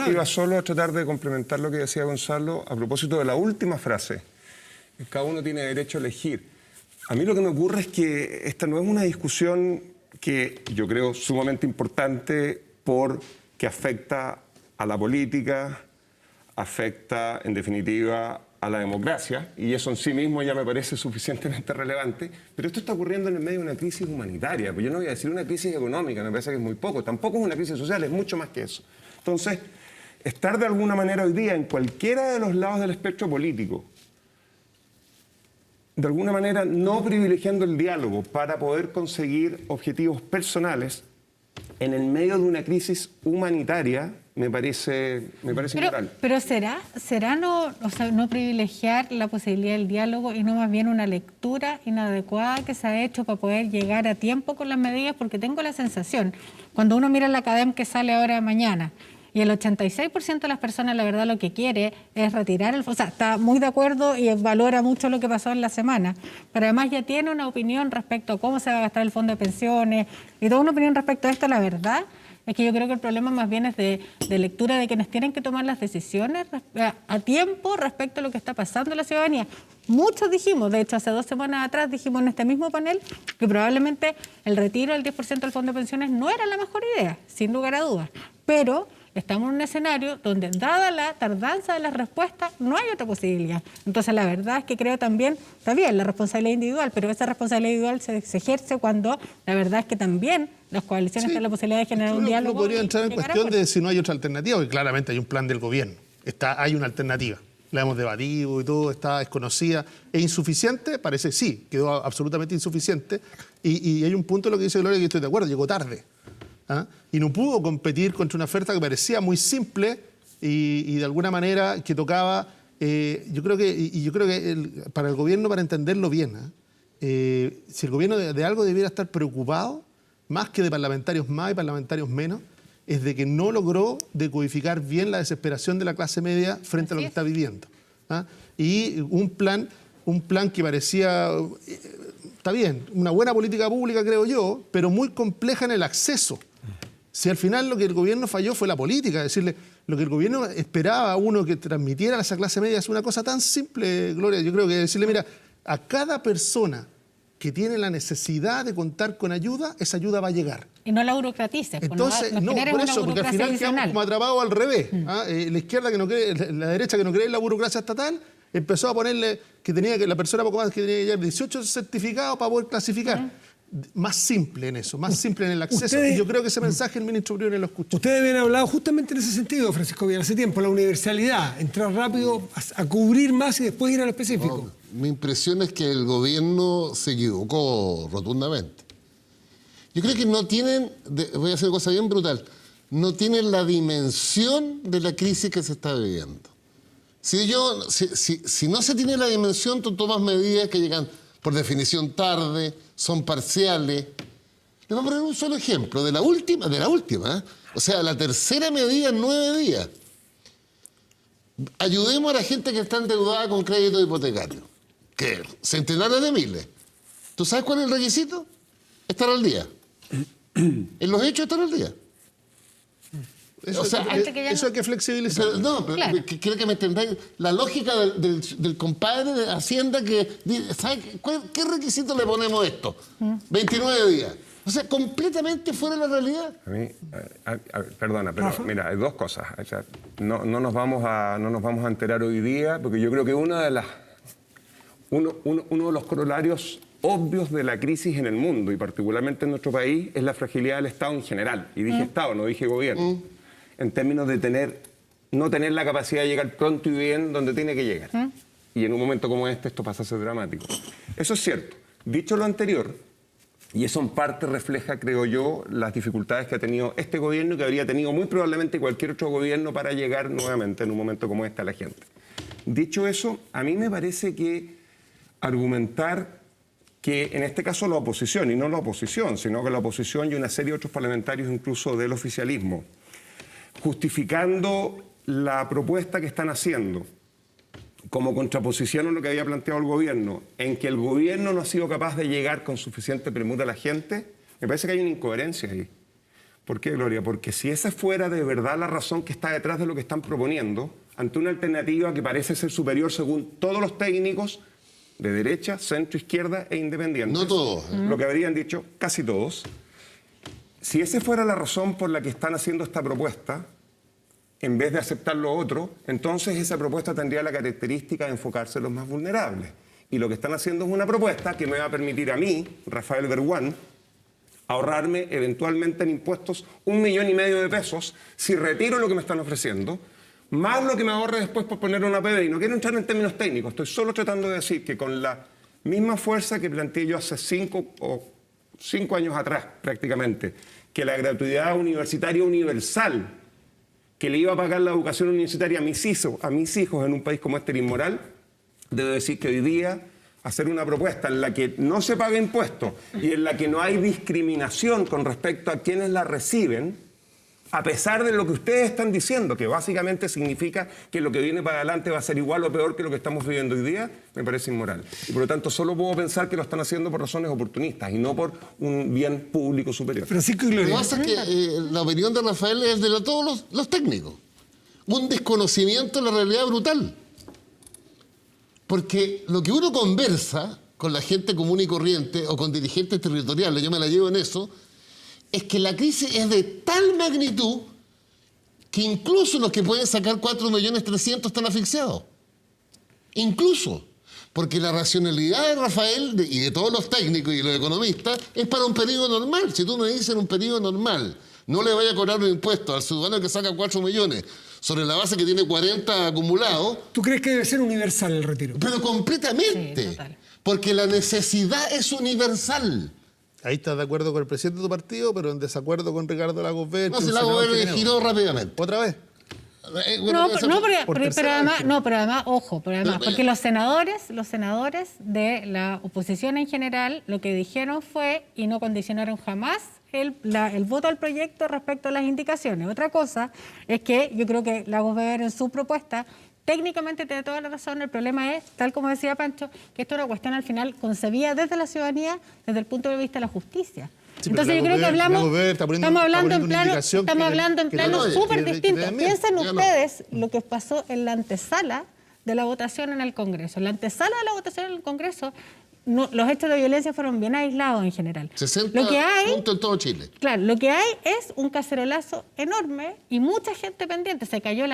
iba solo a tratar de complementar lo que decía Gonzalo a propósito de la última frase. Cada uno tiene derecho a elegir. A mí lo que me ocurre es que esta no es una discusión que yo creo sumamente importante porque afecta a la política, afecta, en definitiva, a la democracia, y eso en sí mismo ya me parece suficientemente relevante, pero esto está ocurriendo en el medio de una crisis humanitaria, pues yo no voy a decir una crisis económica, me parece que es muy poco, tampoco es una crisis social, es mucho más que eso. Entonces, estar de alguna manera hoy día en cualquiera de los lados del espectro político, de alguna manera no privilegiando el diálogo para poder conseguir objetivos personales en el medio de una crisis humanitaria, me parece inmoral. Pero ¿será no privilegiar la posibilidad del diálogo y no más bien una lectura inadecuada que se ha hecho para poder llegar a tiempo con las medidas? Porque tengo la sensación, cuando uno mira la academia que sale ahora mañana, Y el 86% de las personas, la verdad, lo que quiere es retirar el fondo. O sea, está muy de acuerdo y valora mucho lo que pasó en la semana. Pero además ya tiene una opinión respecto a cómo se va a gastar el fondo de pensiones y toda una opinión respecto a esto, la verdad. Es que yo creo que el problema más bien es de lectura de quienes tienen que tomar las decisiones a tiempo respecto a lo que está pasando en la ciudadanía. Muchos dijimos, de hecho hace 2 semanas atrás dijimos en este mismo panel que probablemente el retiro del 10% del fondo de pensiones no era la mejor idea, sin lugar a dudas. Pero estamos en un escenario donde, dada la tardanza de las respuestas, no hay otra posibilidad. Entonces, la verdad es que creo también, está bien, la responsabilidad individual, pero esa responsabilidad individual se ejerce cuando la verdad es que también las coaliciones tienen la posibilidad de generar un diálogo. No podría entrar en cuestión de si no hay otra alternativa, porque claramente hay un plan del gobierno. Hay una alternativa. La hemos debatido y todo, está desconocida. ¿Es insuficiente? Parece sí, quedó absolutamente insuficiente. Y hay un punto de lo que dice Gloria que estoy de acuerdo, llegó tarde. Y no pudo competir contra una oferta que parecía muy simple y de alguna manera que tocaba, yo creo que para el gobierno, para entenderlo bien, si el gobierno de algo debiera estar preocupado, más que de parlamentarios más y parlamentarios menos, es de que no logró decodificar bien la desesperación de la clase media frente a lo que está viviendo. Y un plan que parecía, está bien, una buena política pública, creo yo, pero muy compleja en el acceso. Si al final lo que el gobierno falló fue la política, es decirle, lo que el gobierno esperaba a uno que transmitiera a esa clase media es una cosa tan simple, Gloria. Yo creo que decirle, mira, a cada persona que tiene la necesidad de contar con ayuda, esa ayuda va a llegar. Y no la burocratices. Entonces, no por eso, porque al final quedamos como atrapados al revés. La izquierda que no cree, la derecha que no cree en la burocracia estatal, empezó a ponerle que la persona poco más que tenía que llevar 18 certificados para poder clasificar. Más simple en eso, más simple en el acceso. Y yo creo que ese mensaje el ministro Briones lo escuchó. Ustedes habían hablado justamente en ese sentido, Francisco Vidal, hace tiempo, la universalidad, entrar rápido a cubrir más y después ir a lo específico. Mi impresión es que el gobierno se equivocó rotundamente. Yo creo que no tienen, voy a hacer una cosa bien brutal, no tienen la dimensión de la crisis que se está viviendo. Si no se tiene la dimensión, tú tomas medidas que llegan por definición tarde, son parciales. Les voy a poner un solo ejemplo, de la última, O sea, la tercera medida en 9 días. Ayudemos a la gente que está endeudada con crédito hipotecario, que centenares de miles. ¿Tú sabes cuál es el requisito? Estar al día. En los hechos, estar al día. Eso hay que flexibilizar. Pero quiero que me entendáis la lógica del compadre de Hacienda que dice, ¿sabes qué requisito le ponemos a esto? 29 días. O sea, completamente fuera de la realidad. A mí, perdona, pero mira, hay 2 cosas. O sea, no nos vamos a enterar hoy día, porque yo creo que uno de los corolarios obvios de la crisis en el mundo, y particularmente en nuestro país, es la fragilidad del Estado en general. Y dije Estado, no dije gobierno. En términos de no tener la capacidad de llegar pronto y bien donde tiene que llegar. Y en un momento como este, esto pasa a ser dramático. Eso es cierto. Dicho lo anterior, y eso en parte refleja, creo yo, las dificultades que ha tenido este gobierno y que habría tenido muy probablemente cualquier otro gobierno para llegar nuevamente en un momento como este a la gente. Dicho eso, a mí me parece que argumentar que en este caso la oposición, y no la oposición, sino que la oposición y una serie de otros parlamentarios incluso del oficialismo, justificando la propuesta que están haciendo como contraposición a lo que había planteado el gobierno, en que el gobierno no ha sido capaz de llegar con suficiente premura a la gente, me parece que hay una incoherencia ahí. ¿Por qué, Gloria? Porque si esa fuera de verdad la razón que está detrás de lo que están proponiendo, ante una alternativa que parece ser superior según todos los técnicos de derecha, centro, izquierda e independientes. No todos. Lo que habrían dicho casi todos. Si esa fuera la razón por la que están haciendo esta propuesta, en vez de aceptar lo otro, entonces esa propuesta tendría la característica de enfocarse en los más vulnerables. Y lo que están haciendo es una propuesta que me va a permitir a mí, Rafael Berguán, ahorrarme eventualmente en impuestos 1,5 millones de pesos si retiro lo que me están ofreciendo, más lo que me ahorre después por poner una PDI. Y no quiero entrar en términos técnicos, estoy solo tratando de decir que con la misma fuerza que planteé yo hace 5 años atrás prácticamente, que la gratuidad universitaria universal que le iba a pagar la educación universitaria a mis hijos en un país como este era inmoral, debo decir que hoy día hacer una propuesta en la que no se paga impuestos y en la que no hay discriminación con respecto a quienes la reciben, a pesar de lo que ustedes están diciendo, que básicamente significa que lo que viene para adelante va a ser igual o peor que lo que estamos viviendo hoy día, me parece inmoral. Y por lo tanto solo puedo pensar que lo están haciendo por razones oportunistas y no por un bien público superior. Francisco Gloria. Lo que pasa es que la opinión de Rafael es de todos los técnicos. Un desconocimiento de la realidad brutal. Porque lo que uno conversa con la gente común y corriente o con dirigentes territoriales, yo me la llevo en eso, es que la crisis es de tal magnitud que incluso los que pueden sacar 4.300.000 están asfixiados. Incluso. Porque la racionalidad de Rafael y de todos los técnicos y los economistas es para un periodo normal. Si tú me dices en un periodo normal, no le vaya a cobrar un impuesto al ciudadano que saca 4 millones sobre la base que tiene 40 acumulados. ¿Tú crees que debe ser universal el retiro? Pero completamente. Sí, porque la necesidad es universal. Ahí estás de acuerdo con el presidente de tu partido, pero en desacuerdo con Ricardo Lagos Verde. No, si Lagos Verde giró rápidamente. ¿Otra vez? Pero además, ojo, porque los senadores de la oposición en general lo que dijeron fue, y no condicionaron jamás el voto al proyecto respecto a las indicaciones. Otra cosa es que yo creo que Lagos Verde en su propuesta técnicamente tiene toda la razón. El problema es, tal como decía Pancho, que esto es una cuestión al final concebida desde la ciudadanía, desde el punto de vista de la justicia. Sí, entonces yo creo que estamos hablando en plano súper distinto. Piensen ustedes lo que pasó en la antesala de la votación en el Congreso. En la antesala de la votación en el Congreso, los hechos de violencia fueron bien aislados en general. 60 puntos en todo Chile. Claro, lo que hay es un cacerolazo enorme y mucha gente pendiente. Se cayó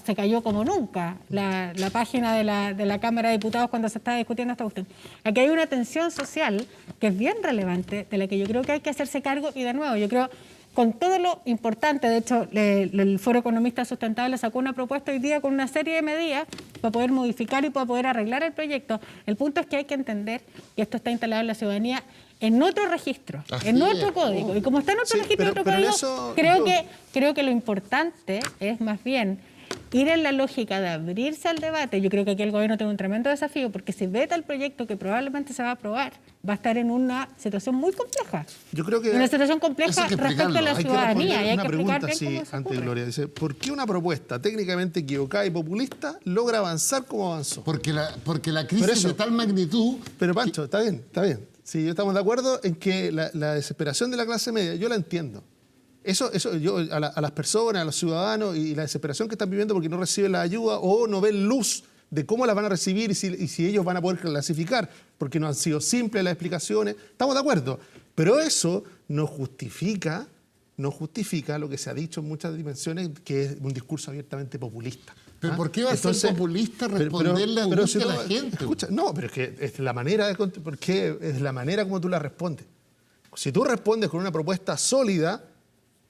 se cayó como nunca la página de la Cámara de Diputados cuando se estaba discutiendo esta cuestión. Aquí hay una tensión social que es bien relevante, de la que yo creo que hay que hacerse cargo. Y de nuevo, yo creo, con todo lo importante, de hecho, el Foro Economista Sustentable sacó una propuesta hoy día con una serie de medidas para poder modificar y para poder arreglar el proyecto. El punto es que hay que entender que esto está instalado en la ciudadanía en otro registro, en otro código. Y como está en otro registro, en otro código, creo que lo importante es más bien ir en la lógica de abrirse al debate. Yo creo que aquí el gobierno tiene un tremendo desafío, porque si veta el proyecto que probablemente se va a aprobar, va a estar en una situación muy compleja. Yo creo que una situación compleja respecto a la ciudadanía. Hay que explicar bien cómo se ocurre. Gloria dice, ¿por qué una propuesta técnicamente equivocada y populista logra avanzar como avanzó? Porque la crisis de tal magnitud... Pero Pancho, está bien. Sí, estamos de acuerdo en que la desesperación de la clase media, yo la entiendo. Eso yo a las personas, a los ciudadanos y la desesperación que están viviendo porque no reciben la ayuda o no ven luz de cómo las van a recibir y si ellos van a poder clasificar, porque no han sido simples las explicaciones. Estamos de acuerdo. Pero eso no justifica lo que se ha dicho en muchas dimensiones, que es un discurso abiertamente populista. ¿Pero por qué va a ser populista responderle a angustia a la gente? Escucha, no, pero es que es la manera como tú la respondes. Si tú respondes con una propuesta sólida,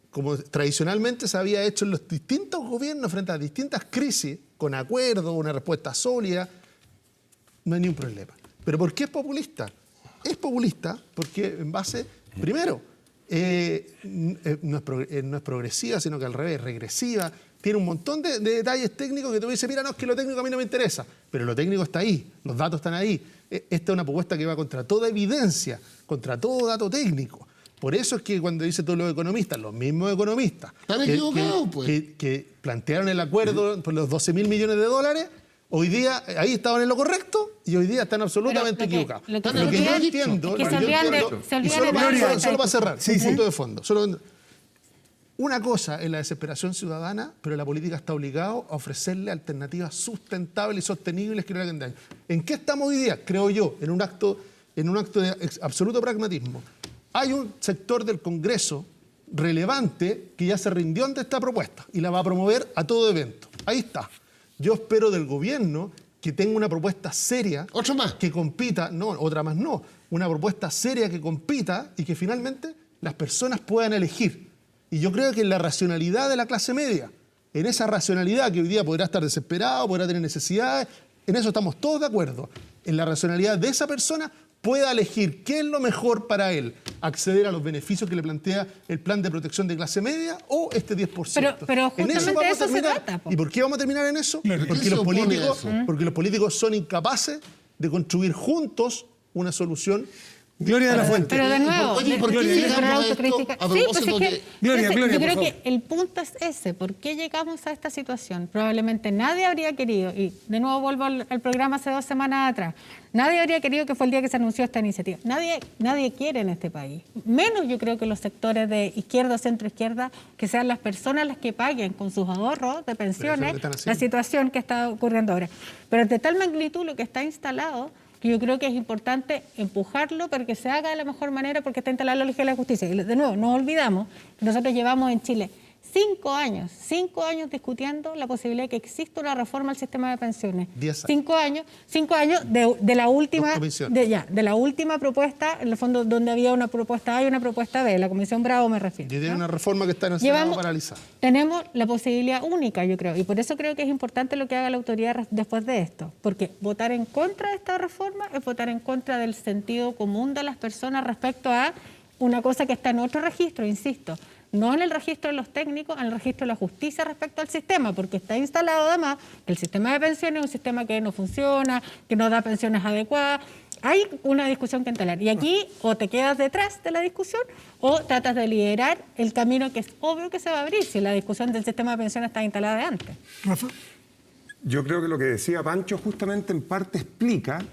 como tradicionalmente se había hecho en los distintos gobiernos frente a distintas crisis, con acuerdo, una respuesta sólida, no hay ningún problema. ¿Pero por qué es populista? Es populista porque en base, primero, no es progresiva, sino que al revés, regresiva. Tiene un montón de detalles técnicos que tú dices, mira, no, es que lo técnico a mí no me interesa, pero lo técnico está ahí, los datos están ahí. Esta es una propuesta que va contra toda evidencia, contra todo dato técnico. Por eso es que cuando dicen todos los economistas, los mismos economistas, que plantearon el acuerdo por los 12.000 millones de dólares, hoy día ahí estaban en lo correcto y hoy día están absolutamente equivocados. Lo que yo entiendo... Solo para cerrar, un punto de fondo. Una cosa es la desesperación ciudadana, pero la política está obligada a ofrecerle alternativas sustentables y sostenibles que no le hagan daño. ¿En qué estamos hoy día? Creo yo, en un acto de absoluto pragmatismo. Hay un sector del Congreso relevante que ya se rindió ante esta propuesta y la va a promover a todo evento. Ahí está. Yo espero del gobierno que tenga una propuesta seria. ¿Otra más? Que compita. No, otra más no. Una propuesta seria que compita y que finalmente las personas puedan elegir. Y yo creo que en la racionalidad de la clase media, en esa racionalidad que hoy día podrá estar desesperado, podrá tener necesidades, en eso estamos todos de acuerdo. En la racionalidad de esa persona pueda elegir qué es lo mejor para él, acceder a los beneficios que le plantea el plan de protección de clase media o este 10%. Pero justamente de eso se trata. ¿Y por qué vamos a terminar en eso? Porque los políticos son incapaces de construir juntos una solución Gloria de la Fuente. Pero de nuevo, Oye, ¿por qué llegamos a esto? A propósito de... Gloria, yo por creo favor. que el punto es ese. ¿Por qué llegamos a esta situación? Probablemente nadie habría querido, y de nuevo vuelvo al programa hace 2 semanas atrás, nadie habría querido que fue el día que se anunció esta iniciativa. Nadie quiere en este país, menos yo creo que los sectores de izquierda o centro-izquierda, que sean las personas las que paguen con sus ahorros de pensiones la situación que está ocurriendo ahora. Pero es de tal magnitud lo que está instalado que yo creo que es importante empujarlo para que se haga de la mejor manera porque está instalada la lógica de la justicia. Y de nuevo, no olvidamos que nosotros llevamos en Chile 5 años discutiendo la posibilidad de que exista una reforma al sistema de pensiones. 10 años. 5 años de la última Comisión. de la última propuesta, en el fondo donde había una propuesta A y una propuesta B, la Comisión Bravo me refiero. Y tiene una reforma que está en el Senado paralizada. Tenemos la posibilidad única, yo creo, y por eso creo que es importante lo que haga la autoridad después de esto, porque votar en contra de esta reforma es votar en contra del sentido común de las personas respecto a una cosa que está en otro registro, insisto, no en el registro de los técnicos, en el registro de la justicia respecto al sistema, porque está instalado además que el sistema de pensiones es un sistema que no funciona, que no da pensiones adecuadas. Hay una discusión que instalar. Y aquí o te quedas detrás de la discusión o tratas de liderar el camino que es obvio que se va a abrir si la discusión del sistema de pensiones está instalada de antes. Rafa. Yo creo que lo que decía Pancho justamente en parte explica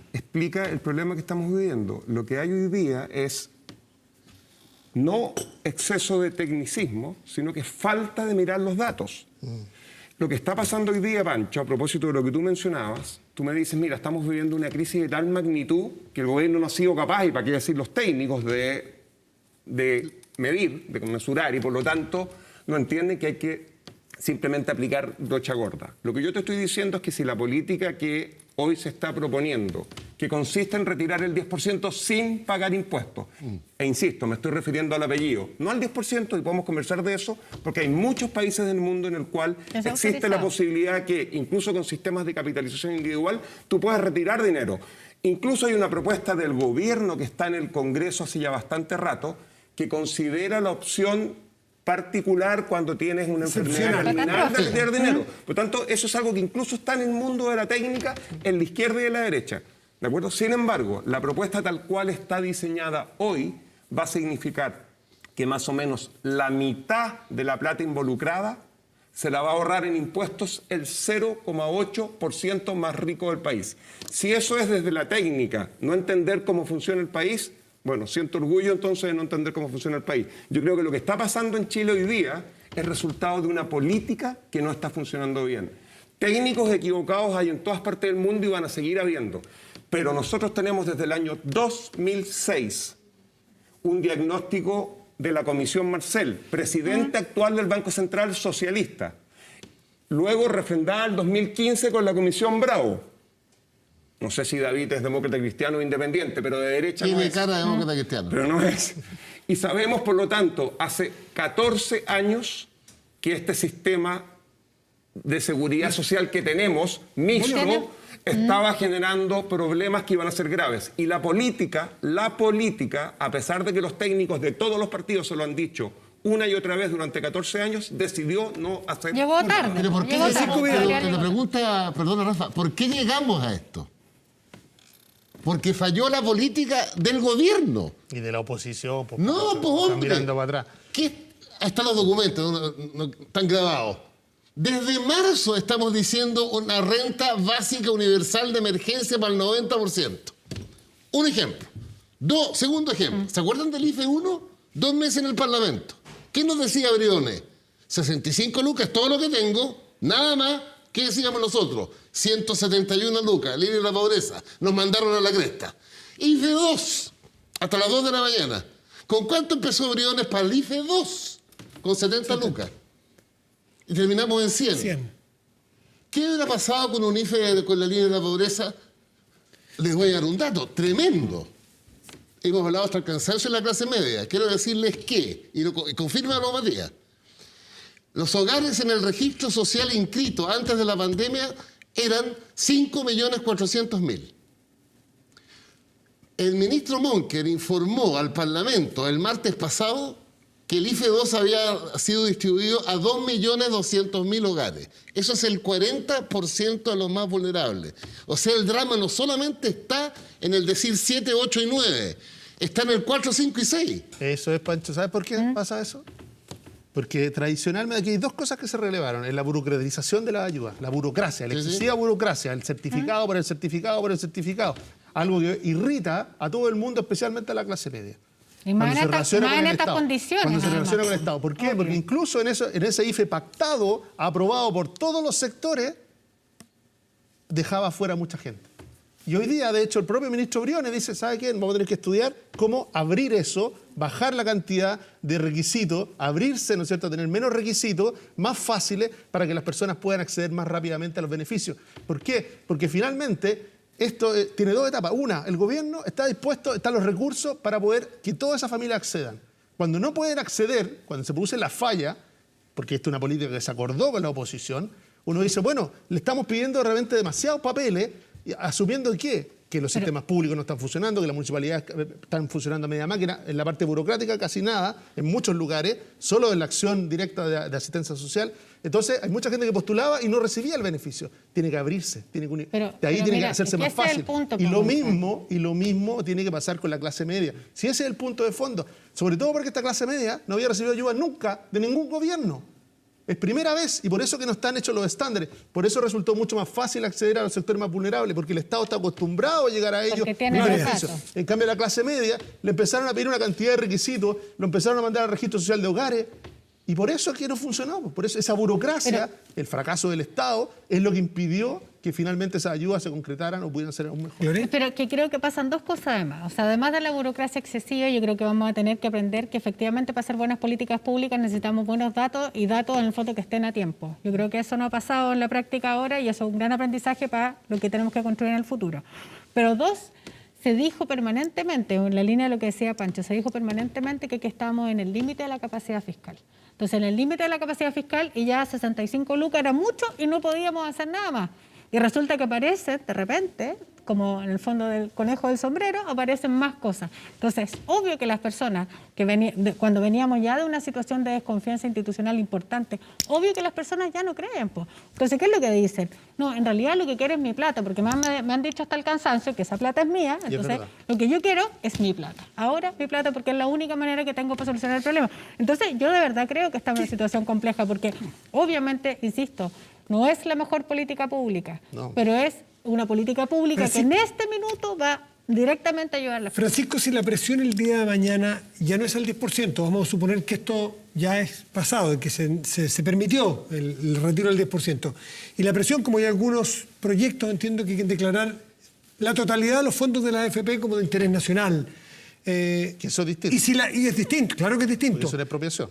el problema que estamos viviendo. Lo que hay hoy día es no exceso de tecnicismo, sino que falta de mirar los datos. Lo que está pasando hoy día, Pancho, a propósito de lo que tú mencionabas, tú me dices, mira, estamos viviendo una crisis de tal magnitud que el gobierno no ha sido capaz, y para qué decir los técnicos, de medir, de mesurar, y por lo tanto no entienden que hay que simplemente aplicar brocha gorda. Lo que yo te estoy diciendo es que si la política que hoy se está proponiendo, que consiste en retirar el 10% sin pagar impuestos, e insisto, me estoy refiriendo al apellido, no al 10%, y podemos conversar de eso, porque hay muchos países del mundo en el cual existe la posibilidad que, incluso con sistemas de capitalización individual, tú puedas retirar dinero. Incluso hay una propuesta del gobierno que está en el Congreso hace ya bastante rato, que considera la opción particular cuando tienes una enfermedad terminal de retirar dinero. Por tanto, eso es algo que incluso está en el mundo de la técnica, en la izquierda y en la derecha. ¿De acuerdo? Sin embargo, la propuesta tal cual está diseñada hoy va a significar que más o menos la mitad de la plata involucrada se la va a ahorrar en impuestos el 0,8% más rico del país. Si eso es desde la técnica, no entender cómo funciona el país, bueno, siento orgullo entonces de no entender cómo funciona el país. Yo creo que lo que está pasando en Chile hoy día es resultado de una política que no está funcionando bien. Técnicos equivocados hay en todas partes del mundo y van a seguir habiendo. Pero nosotros tenemos desde el año 2006 un diagnóstico de la Comisión Marcel, presidente actual del Banco Central socialista. Luego refrendada en 2015 con la Comisión Bravo. No sé si David es demócrata cristiano o independiente, pero de derecha no es. Tiene cara de demócrata cristiano. Pero no es. Y sabemos, por lo tanto, hace 14 años que este sistema de seguridad social que tenemos, mixto, estaba generando problemas que iban a ser graves. Y la política, a pesar de que los técnicos de todos los partidos se lo han dicho una y otra vez durante 14 años, decidió no hacer... Llegó tarde. Pero ¿por qué? Pero la pregunta, perdona Rafa, ¿por qué llegamos a esto? Porque falló la política del gobierno. Y de la oposición. Pues, no, pues hombre. Mirando para atrás. Están los documentos, no están grabados. Desde marzo estamos diciendo una renta básica universal de emergencia para el 90%. Un ejemplo. Segundo ejemplo. ¿Se acuerdan del IFE 1? 2 meses en el Parlamento. ¿Qué nos decía Briones? 65 lucas, todo lo que tengo, nada más. ¿Qué decíamos nosotros? 171 lucas, línea de la pobreza. Nos mandaron a la cresta. IFE 2, hasta las 2 de la mañana. ¿Con cuánto empezó Briones para el IFE 2? Con 70 lucas. Y terminamos en 100. ¿Qué hubiera pasado con un IFE con la línea de la pobreza? Les voy a dar un dato tremendo. Hemos hablado hasta el cansancio en la clase media. Quiero decirles que, y confírmalo Matías, los hogares en el registro social inscrito antes de la pandemia eran 5.400.000. El ministro Monker informó al Parlamento el martes pasado que el IFE 2 había sido distribuido a 2.200.000 hogares. Eso es el 40% de los más vulnerables. O sea, el drama no solamente está en el decir 7, 8 y 9. está en el 4, 5 y 6. Eso es, Pancho. ¿Sabes por qué pasa eso? Porque tradicionalmente aquí hay dos cosas que se relevaron. Es la burocratización de la ayuda, la burocracia, la excesiva burocracia, el certificado por el certificado por el certificado. Algo que irrita a todo el mundo, especialmente a la clase media. Y más en estas condiciones. Cuando se relaciona con el Estado. ¿Por qué? Porque incluso en ese IFE pactado, aprobado por todos los sectores, dejaba fuera a mucha gente. Y hoy día, de hecho, el propio ministro Briones dice, ¿sabe qué? Vamos a tener que estudiar cómo abrir eso, bajar la cantidad de requisitos, abrirse, ¿no es cierto?, a tener menos requisitos, más fáciles, para que las personas puedan acceder más rápidamente a los beneficios. ¿Por qué? Porque finalmente esto tiene dos etapas. Una, el gobierno está dispuesto, están los recursos para poder que todas esas familias accedan. Cuando no pueden acceder, cuando se produce la falla, porque esto es una política que se acordó con la oposición, uno dice, bueno, le estamos pidiendo de repente demasiados papeles, asumiendo que los sistemas públicos no están funcionando, que las municipalidades están funcionando a media máquina, en la parte burocrática casi nada, en muchos lugares, solo en la acción directa de asistencia social. Entonces hay mucha gente que postulaba y no recibía el beneficio. Tiene que abrirse, tiene que hacerse más fácil. Y lo mismo tiene que pasar con la clase media. Si ese es el punto de fondo, sobre todo porque esta clase media no había recibido ayuda nunca de ningún gobierno. Es primera vez, y por eso que no están hechos los estándares. Por eso resultó mucho más fácil acceder a los sectores más vulnerables, porque el Estado está acostumbrado a llegar a ellos. En cambio, a la clase media le empezaron a pedir una cantidad de requisitos, lo empezaron a mandar al registro social de hogares, y por eso es que no funcionó. Por eso esa burocracia, el fracaso del Estado, es lo que impidió que finalmente esas ayudas se concretaran o pudieran ser aún mejores. Pero que creo que pasan dos cosas además. O sea, además de la burocracia excesiva, yo creo que vamos a tener que aprender que efectivamente para hacer buenas políticas públicas necesitamos buenos datos y datos en el fondo que estén a tiempo. Yo creo que eso no ha pasado en la práctica ahora y eso es un gran aprendizaje para lo que tenemos que construir en el futuro. Pero dos, se dijo permanentemente, en la línea de lo que decía Pancho, se dijo permanentemente que estamos en el límite de la capacidad fiscal. Entonces, en el límite de la capacidad fiscal y ya 65 lucas era mucho y no podíamos hacer nada más. Y resulta que aparece, de repente, como en el fondo del conejo del sombrero, aparecen más cosas. Entonces, es obvio que las personas que cuando veníamos ya de una situación de desconfianza institucional importante, obvio que las personas ya no creen. Pues. Entonces, ¿qué es lo que dicen? No, en realidad lo que quiero es mi plata, porque me han dicho hasta el cansancio que esa plata es mía, entonces lo que yo quiero es mi plata. Ahora mi plata porque es la única manera que tengo para solucionar el problema. Entonces, yo de verdad creo que está en una situación compleja, porque obviamente, insisto, no es la mejor política pública, pero es una política pública que en este minuto va directamente a ayudar a la familia. Francisco, si la presión el día de mañana ya no es al 10%, vamos a suponer que esto ya es pasado, que se permitió el retiro del 10%, y la presión, como hay algunos proyectos, entiendo que hay que declarar la totalidad de los fondos de la AFP como de interés nacional. Que eso es distinto. Y es distinto, claro que es distinto. Porque eso es expropiación.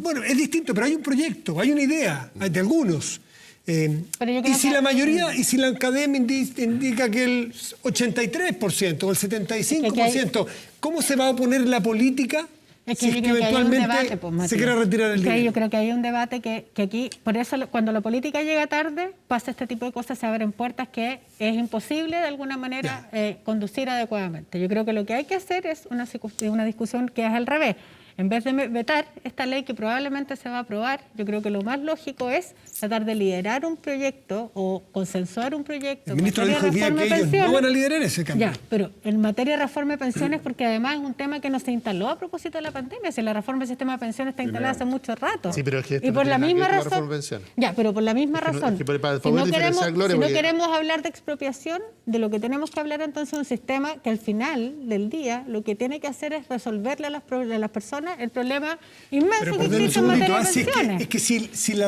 Bueno, es distinto, pero hay un proyecto, hay una idea de algunos. Y si la mayoría, y si la academia indica que el 83% o el 75%, ¿cómo se va a oponer la política si es que eventualmente se quiera retirar el dinero? Yo creo que hay un debate que aquí, por eso cuando la política llega tarde, pasa este tipo de cosas, se abren puertas que es imposible de alguna manera conducir adecuadamente. Yo creo que lo que hay que hacer es una discusión que es al revés. En vez de vetar esta ley que probablemente se va a aprobar, yo creo que lo más lógico es tratar de liderar un proyecto o consensuar un proyecto. El ministro dijo hoy día que ellos no van a liderar ese cambio. Ya, pero en materia de reforma de pensiones, porque además es un tema que no se instaló a propósito de la pandemia, si la reforma del sistema de pensiones está instalada hace mucho rato. Sí, pero es que y por la misma razón. Ya, pero por la misma razón. Si no queremos hablar de expropiación, de lo que tenemos que hablar entonces es un sistema que al final del día lo que tiene que hacer es resolverle a las personas el problema inmenso que existe en materia de pensiones. Es que si la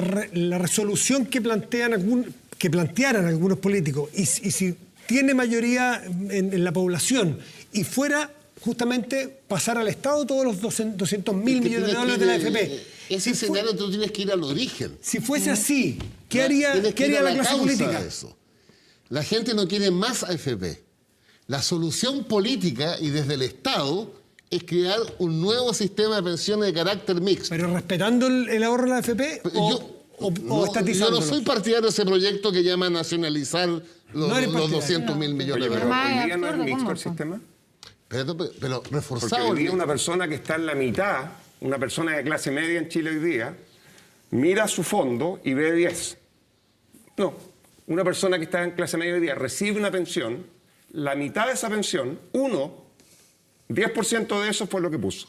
resolución que plantearan algunos políticos y si tiene mayoría en la población y fuera justamente pasar al Estado todos los 200.000 millones de dólares de la AFP. Ese escenario tú tienes que ir al origen. Si fuese así, ¿qué haría la clase política? La gente no quiere más AFP. La solución política y desde el Estado es crear un nuevo sistema de pensiones de carácter mixto. ¿Pero respetando el ahorro de la AFP o estatizándolo? Yo no soy partidario de ese proyecto que llama nacionalizar los 200.000 millones de dólares. ¿Hoy día no es mixto el sistema? Pero reforzado. Porque hoy día una persona que está en la mitad, una persona de clase media en Chile hoy día, mira su fondo y ve 10. No, una persona que está en clase media hoy día recibe una pensión, la mitad de esa pensión, 10% de eso fue lo que puso.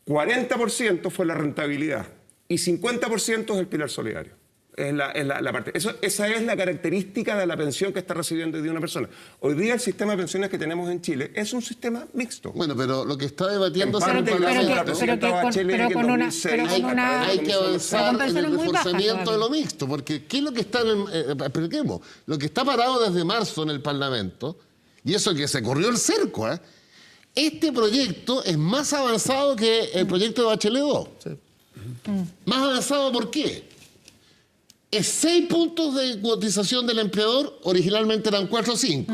40% fue la rentabilidad y 50% es el pilar solidario. Es la parte. Esa es la característica de la pensión que está recibiendo hoy día una persona. Hoy día el sistema de pensiones que tenemos en Chile es un sistema mixto. Bueno, pero lo que está debatiendo hay que avanzar en el reforzamiento de lo mixto, porque ¿qué es lo que está expliquemos? Lo que está parado desde marzo en el Parlamento, y eso que se corrió el cerco, este proyecto es más avanzado que el proyecto de Bachelet 2. Sí. Más avanzado, ¿por qué? Es 6 puntos de cotización del empleador, originalmente eran 4 o 5.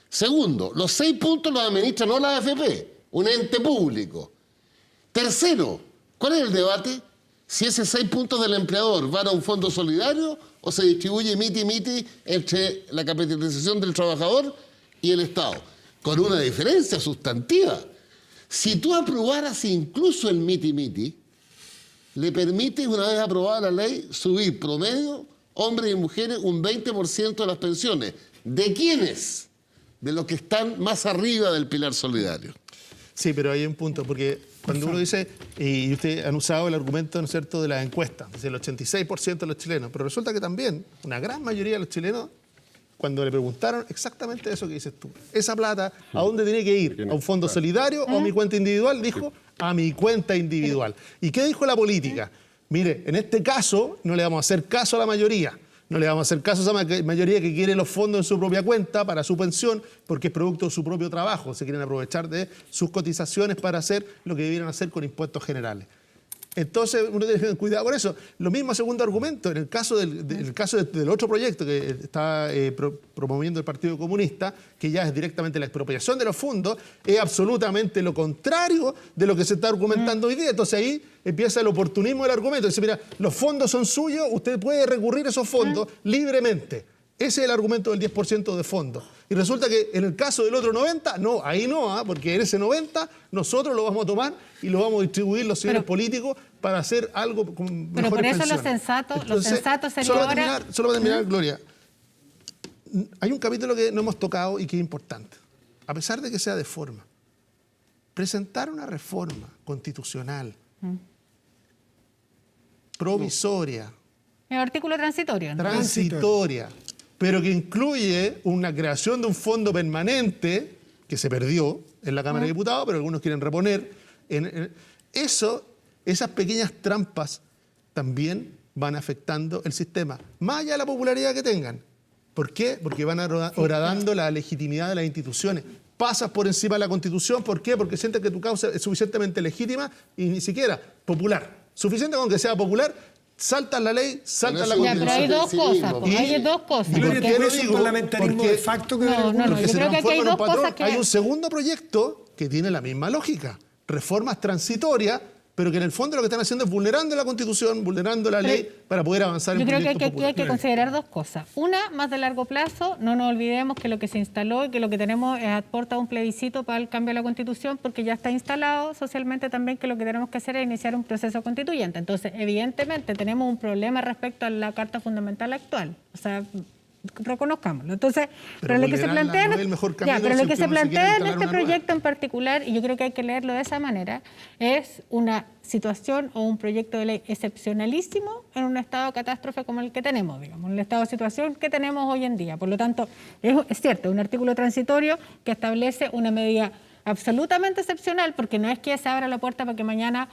Segundo, los 6 puntos los administra no la AFP, un ente público. Tercero, ¿cuál es el debate? Si esos 6 puntos del empleador van a un fondo solidario o se distribuye miti-miti entre la capitalización del trabajador y el Estado, con una diferencia sustantiva. Si tú aprobaras incluso el miti-miti, le permite, una vez aprobada la ley, subir promedio, hombres y mujeres, un 20% de las pensiones. ¿De quiénes? De los que están más arriba del pilar solidario. Sí, pero hay un punto, porque cuando uno dice, y usted han usado el argumento, ¿no es cierto?, de las encuestas, dice el 86% de los chilenos, pero resulta que también una gran mayoría de los chilenos, cuando le preguntaron exactamente eso que dices tú, esa plata, ¿a dónde tiene que ir? ¿A un fondo solidario o a mi cuenta individual? Dijo, a mi cuenta individual. ¿Y qué dijo la política? Mire, en este caso no le vamos a hacer caso a la mayoría. No le vamos a hacer caso a esa mayoría que quiere los fondos en su propia cuenta para su pensión, porque es producto de su propio trabajo. Se quieren aprovechar de sus cotizaciones para hacer lo que debieran hacer con impuestos generales. Entonces, uno tiene que tener cuidado con eso. Lo mismo segundo argumento, en el caso del otro proyecto que está promoviendo el Partido Comunista, que ya es directamente la expropiación de los fondos, es absolutamente lo contrario de lo que se está argumentando hoy día. Entonces ahí empieza el oportunismo del argumento. Dice, mira, los fondos son suyos, usted puede recurrir a esos fondos libremente. Ese es el argumento del 10% de fondos. Y resulta que en el caso del otro 90%, no, ahí no, porque en ese 90% nosotros lo vamos a tomar y lo vamos a distribuir los señores políticos para hacer algo con pero por eso pensiones. Los sensatos sería solo para terminar, Gloria, hay un capítulo que no hemos tocado y que es importante, a pesar de que sea de forma. Presentar una reforma constitucional provisoria. El artículo transitorio, ¿no? Transitoria, pero que incluye una creación de un fondo permanente que se perdió en la Cámara de Diputados, pero algunos quieren reponer. Esas pequeñas trampas también van afectando el sistema, más allá de la popularidad que tengan. ¿Por qué? Porque van horadando la legitimidad de las instituciones. Pasas por encima de la Constitución, ¿por qué? Porque sientes que tu causa es suficientemente legítima y ni siquiera popular. Suficiente con que sea popular, saltan la ley, saltan la Constitución. Pero hay dos cosas, hay dos cosas. ¿Tienes un parlamentarismo de facto que yo creo que aquí hay dos cosas que... Hay un segundo proyecto que tiene la misma lógica. Reformas transitorias, pero que en el fondo lo que están haciendo es vulnerando la Constitución, vulnerando la ley para poder avanzar en proyectos populares. Yo creo que aquí hay que considerar dos cosas. Una, más de largo plazo, no nos olvidemos que lo que se instaló y que lo que tenemos es aporta un plebiscito para el cambio de la Constitución, porque ya está instalado socialmente también que lo que tenemos que hacer es iniciar un proceso constituyente. Entonces, evidentemente, tenemos un problema respecto a la Carta Fundamental actual. O sea, reconozcámoslo. Entonces, pero lo que se plantea en este proyecto en particular, y yo creo que hay que leerlo de esa manera, es una situación o un proyecto de ley excepcionalísimo en un estado de catástrofe como el que tenemos, digamos, el estado de situación que tenemos hoy en día. Por lo tanto, es cierto, un artículo transitorio que establece una medida absolutamente excepcional, porque no es que se abra la puerta para que mañana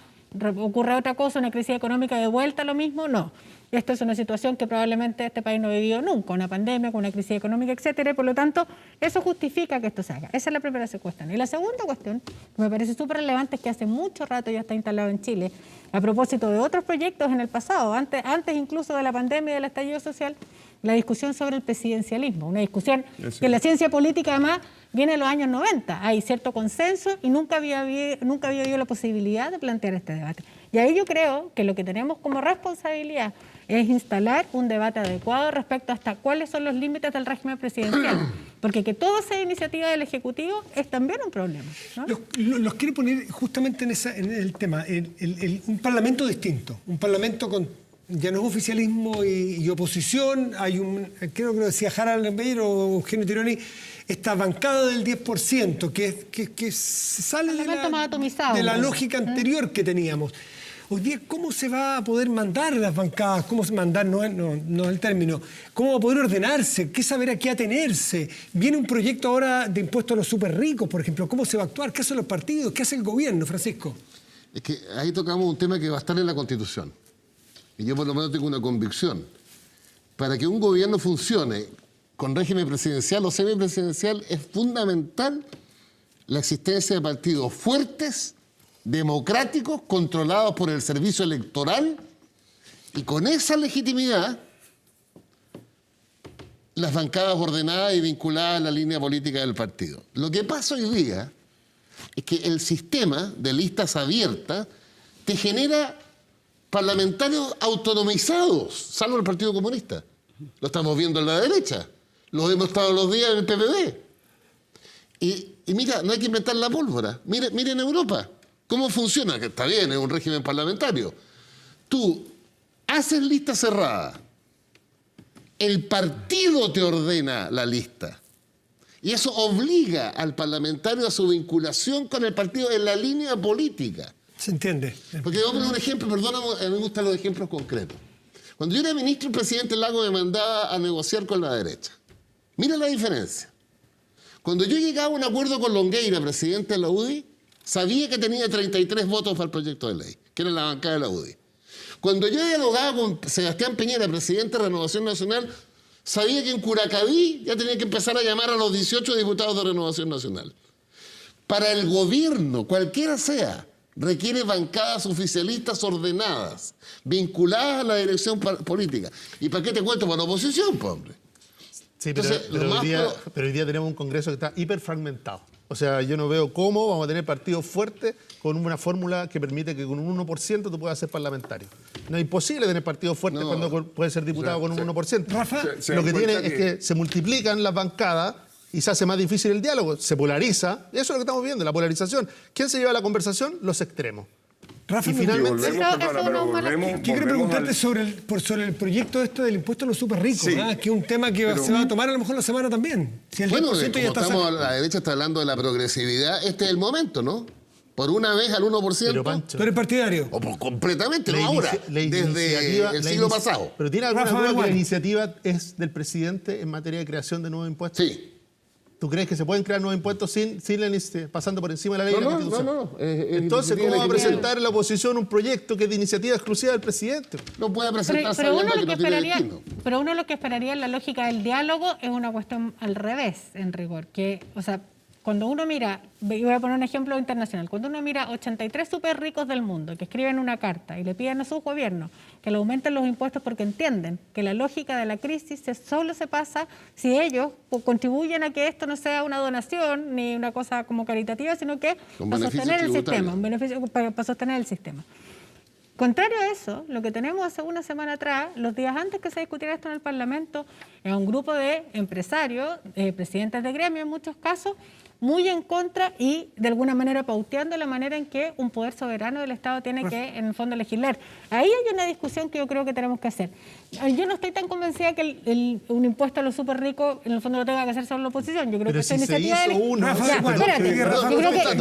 ocurra otra cosa, una crisis económica de vuelta a lo mismo, no. Esto es una situación que probablemente este país no ha vivido nunca, una pandemia, con una crisis económica, etcétera, y por lo tanto, eso justifica que esto se haga. Esa es la primera cuestión. Y la segunda cuestión, que me parece súper relevante, es que hace mucho rato ya está instalado en Chile, a propósito de otros proyectos en el pasado, antes incluso de la pandemia y del estallido social, la discusión sobre el presidencialismo, una discusión que la ciencia política además viene de los años 90. Hay cierto consenso y nunca había habido la posibilidad de plantear este debate. Y ahí yo creo que lo que tenemos como responsabilidad es instalar un debate adecuado respecto hasta cuáles son los límites del régimen presidencial. Porque que todo sea iniciativa del Ejecutivo es también un problema, ¿no? Los quiero poner justamente en el tema, un parlamento distinto, un parlamento con Ya no es oficialismo y oposición, hay creo que lo decía Harald Meyer o Eugenio Tironi, esta bancada del 10%, que sale de la lógica anterior que teníamos. Hoy día, ¿cómo se va a poder mandar las bancadas? ¿Cómo se mandar? No es el término. ¿Cómo va a poder ordenarse? ¿Qué saber a qué atenerse? Viene un proyecto ahora de impuesto a los súper ricos, por ejemplo. ¿Cómo se va a actuar? ¿Qué hacen los partidos? ¿Qué hace el gobierno, Francisco? Es que ahí tocamos un tema que va a estar en la Constitución. Y yo por lo menos tengo una convicción. Para que un gobierno funcione con régimen presidencial o semipresidencial es fundamental la existencia de partidos fuertes, democráticos, controlados por el servicio electoral, y con esa legitimidad las bancadas ordenadas y vinculadas a la línea política del partido. Lo que pasa hoy día es que el sistema de listas abiertas te genera parlamentarios autonomizados, salvo el Partido Comunista. Lo estamos viendo en la derecha, lo hemos estado los días en el PPD. Y mira, no hay que inventar la pólvora. Mira en Europa cómo funciona, que está bien, es un régimen parlamentario. Tú haces lista cerrada, el partido te ordena la lista. Y eso obliga al parlamentario a su vinculación con el partido en la línea política. ¿Se entiende? Porque vamos a poner un ejemplo, perdóname, a mí me gustan los ejemplos concretos. Cuando yo era ministro, el presidente Lago me mandaba a negociar con la derecha. Mira la diferencia. Cuando yo llegaba a un acuerdo con Longueira, presidente de la UDI, sabía que tenía 33 votos para el proyecto de ley, que era la bancada de la UDI. Cuando yo dialogaba con Sebastián Piñera, presidente de Renovación Nacional, sabía que en Curacaví ya tenía que empezar a llamar a los 18 diputados de Renovación Nacional. Para el gobierno, cualquiera sea, requiere bancadas oficialistas ordenadas, vinculadas a la dirección política. ¿Y para qué te cuento? Para la oposición, pues, hombre. Sí, pero hoy día tenemos un Congreso que está hiperfragmentado. O sea, yo no veo cómo vamos a tener partidos fuertes con una fórmula que permite que con un 1% tú puedas ser parlamentario. No es imposible tener partidos fuertes cuando puedes ser diputado con un 1%. Rafa, lo que tiene es que se multiplican las bancadas y se hace más difícil el diálogo, se polariza. Eso es lo que estamos viendo, la polarización. ¿Quién se lleva la conversación? Los extremos. Rafa, y finalmente... Quiero preguntarte sobre el proyecto del impuesto a los súper ricos, que es un tema que se va a tomar a lo mejor la semana también. Si el bueno, 10% ya como la derecha está hablando de la progresividad, este es el momento, ¿no? Por una vez al 1%. Pero, Pancho, ¿tú eres partidario? O completamente, no ahora, desde el siglo pasado. ¿Pero tiene alguna duda que la iniciativa es del presidente en materia de creación de nuevos impuestos? Sí. ¿Tú crees que se pueden crear nuevos impuestos pasando por encima de la ley de la Constitución? No. Entonces, ¿cómo va a presentar la oposición un proyecto que es de iniciativa exclusiva del presidente? No puede presentarse pero uno lo que esperaría en la lógica del diálogo es una cuestión al revés, en rigor. O sea, cuando uno mira, voy a poner un ejemplo internacional, cuando uno mira 83 súper ricos del mundo que escriben una carta y le piden a sus gobiernos que le aumenten los impuestos porque entienden que la lógica de la crisis solo se pasa si ellos contribuyen a que esto no sea una donación ni una cosa como caritativa, sino que para sostener el sistema, un beneficio para sostener el sistema. Contrario a eso, lo que tenemos hace una semana atrás, los días antes que se discutiera esto en el Parlamento, era un grupo de empresarios, presidentes de gremio en muchos casos, muy en contra y de alguna manera pauteando la manera en que un poder soberano del Estado tiene que, en el fondo, legislar. Ahí hay una discusión que yo creo que tenemos que hacer. Yo no estoy tan convencida que un impuesto a los súper ricos, en el fondo, lo tenga que hacer solo la oposición. Yo creo que esta iniciativa... Yo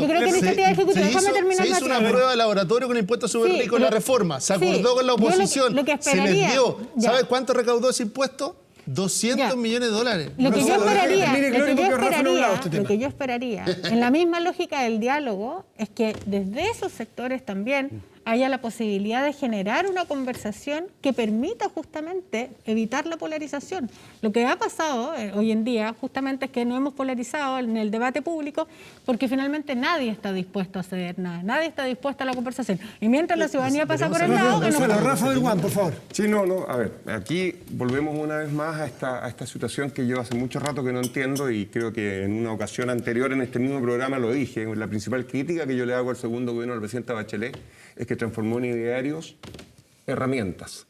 creo que iniciativa ejecutiva... Déjame terminar. Se hizo una prueba de laboratorio con impuestos súper ricos en la reforma. Se acordó con la oposición. Se les dio. ¿Sabes cuánto recaudó ese impuesto? 200 millones de dólares. Lo que yo esperaría, en la misma lógica del diálogo, es que desde esos sectores también haya la posibilidad de generar una conversación que permita justamente evitar la polarización. Lo que ha pasado hoy en día justamente es que no hemos polarizado en el debate público porque finalmente nadie está dispuesto a ceder nada, nadie está dispuesto a la conversación. Y mientras la ciudadanía pasa por el lado... Rafa Berguán, por favor. Sí, a ver, aquí volvemos una vez más a esta situación que yo hace mucho rato que no entiendo y creo que en una ocasión anterior en este mismo programa lo dije. La principal crítica que yo le hago al segundo gobierno del presidente Bachelet es que transformó en idearios herramientas.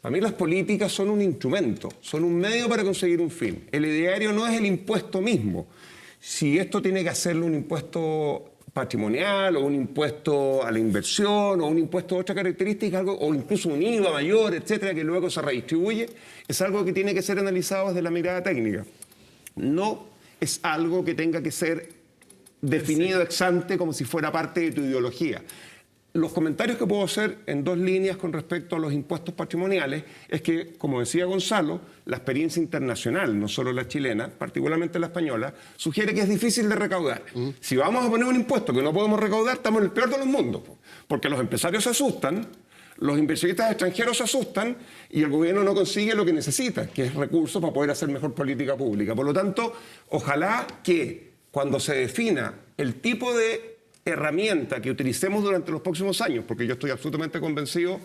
Para mí las políticas son un instrumento, son un medio para conseguir un fin. El ideario no es el impuesto mismo. Si esto tiene que hacerlo un impuesto patrimonial o un impuesto a la inversión o un impuesto de otra característica, algo, o incluso un IVA mayor, etcétera, que luego se redistribuye, es algo que tiene que ser analizado desde la mirada técnica. No es algo que tenga que ser definido ex ante como si fuera parte de tu ideología. Los comentarios que puedo hacer en dos líneas con respecto a los impuestos patrimoniales es que, como decía Gonzalo, la experiencia internacional, no solo la chilena, particularmente la española, sugiere que es difícil de recaudar. Si vamos a poner un impuesto que no podemos recaudar, estamos en el peor de los mundos, porque los empresarios se asustan, los inversionistas extranjeros se asustan y el gobierno no consigue lo que necesita, que es recursos para poder hacer mejor política pública. Por lo tanto, ojalá que cuando se defina el tipo de herramienta que utilicemos durante los próximos años, porque yo estoy absolutamente convencido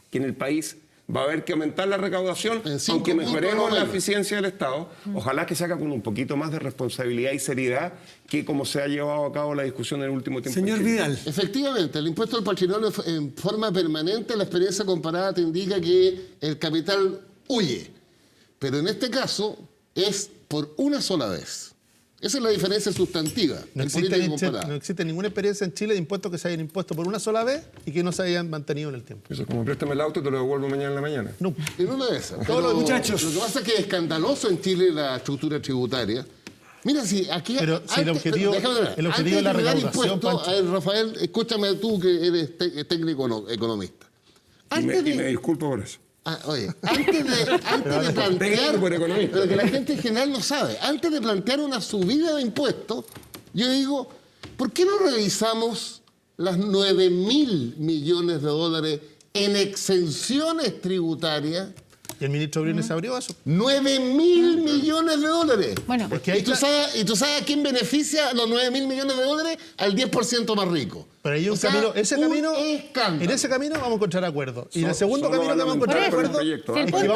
que en el país va a haber que aumentar la recaudación, aunque mejoremos la eficiencia del Estado, ojalá que se haga con un poquito más de responsabilidad y seriedad que como se ha llevado a cabo la discusión en el último tiempo. Señor Vidal. Efectivamente, el impuesto al patrimonio en forma permanente, la experiencia comparada te indica que el capital huye, pero en este caso es por una sola vez. Esa es la diferencia sustantiva. No existe ninguna experiencia en Chile de impuestos que se hayan impuesto por una sola vez y que no se hayan mantenido en el tiempo. Eso es como préstame el auto y te lo devuelvo mañana en la mañana. No. En una de esas. Todos los muchachos. Lo que pasa es que es escandaloso en Chile la estructura tributaria. Mira, si aquí... Pero si el objetivo es la recaudación, a ver, Rafael, escúchame tú que eres técnico economista. Y me disculpo por eso. Oye, antes de plantear, pero que la gente en general no sabe, antes de plantear una subida de impuestos, yo digo, ¿por qué no revisamos las 9.000 millones de dólares en exenciones tributarias? Y el ministro Briones abrió eso. 9.000 millones de dólares. Bueno, ¿Y tú sabes a quién beneficia los 9.000 millones de dólares? Al 10% más rico. Pero hay un camino, en ese camino vamos a encontrar acuerdos. Y en el segundo camino que vamos a encontrar acuerdos es que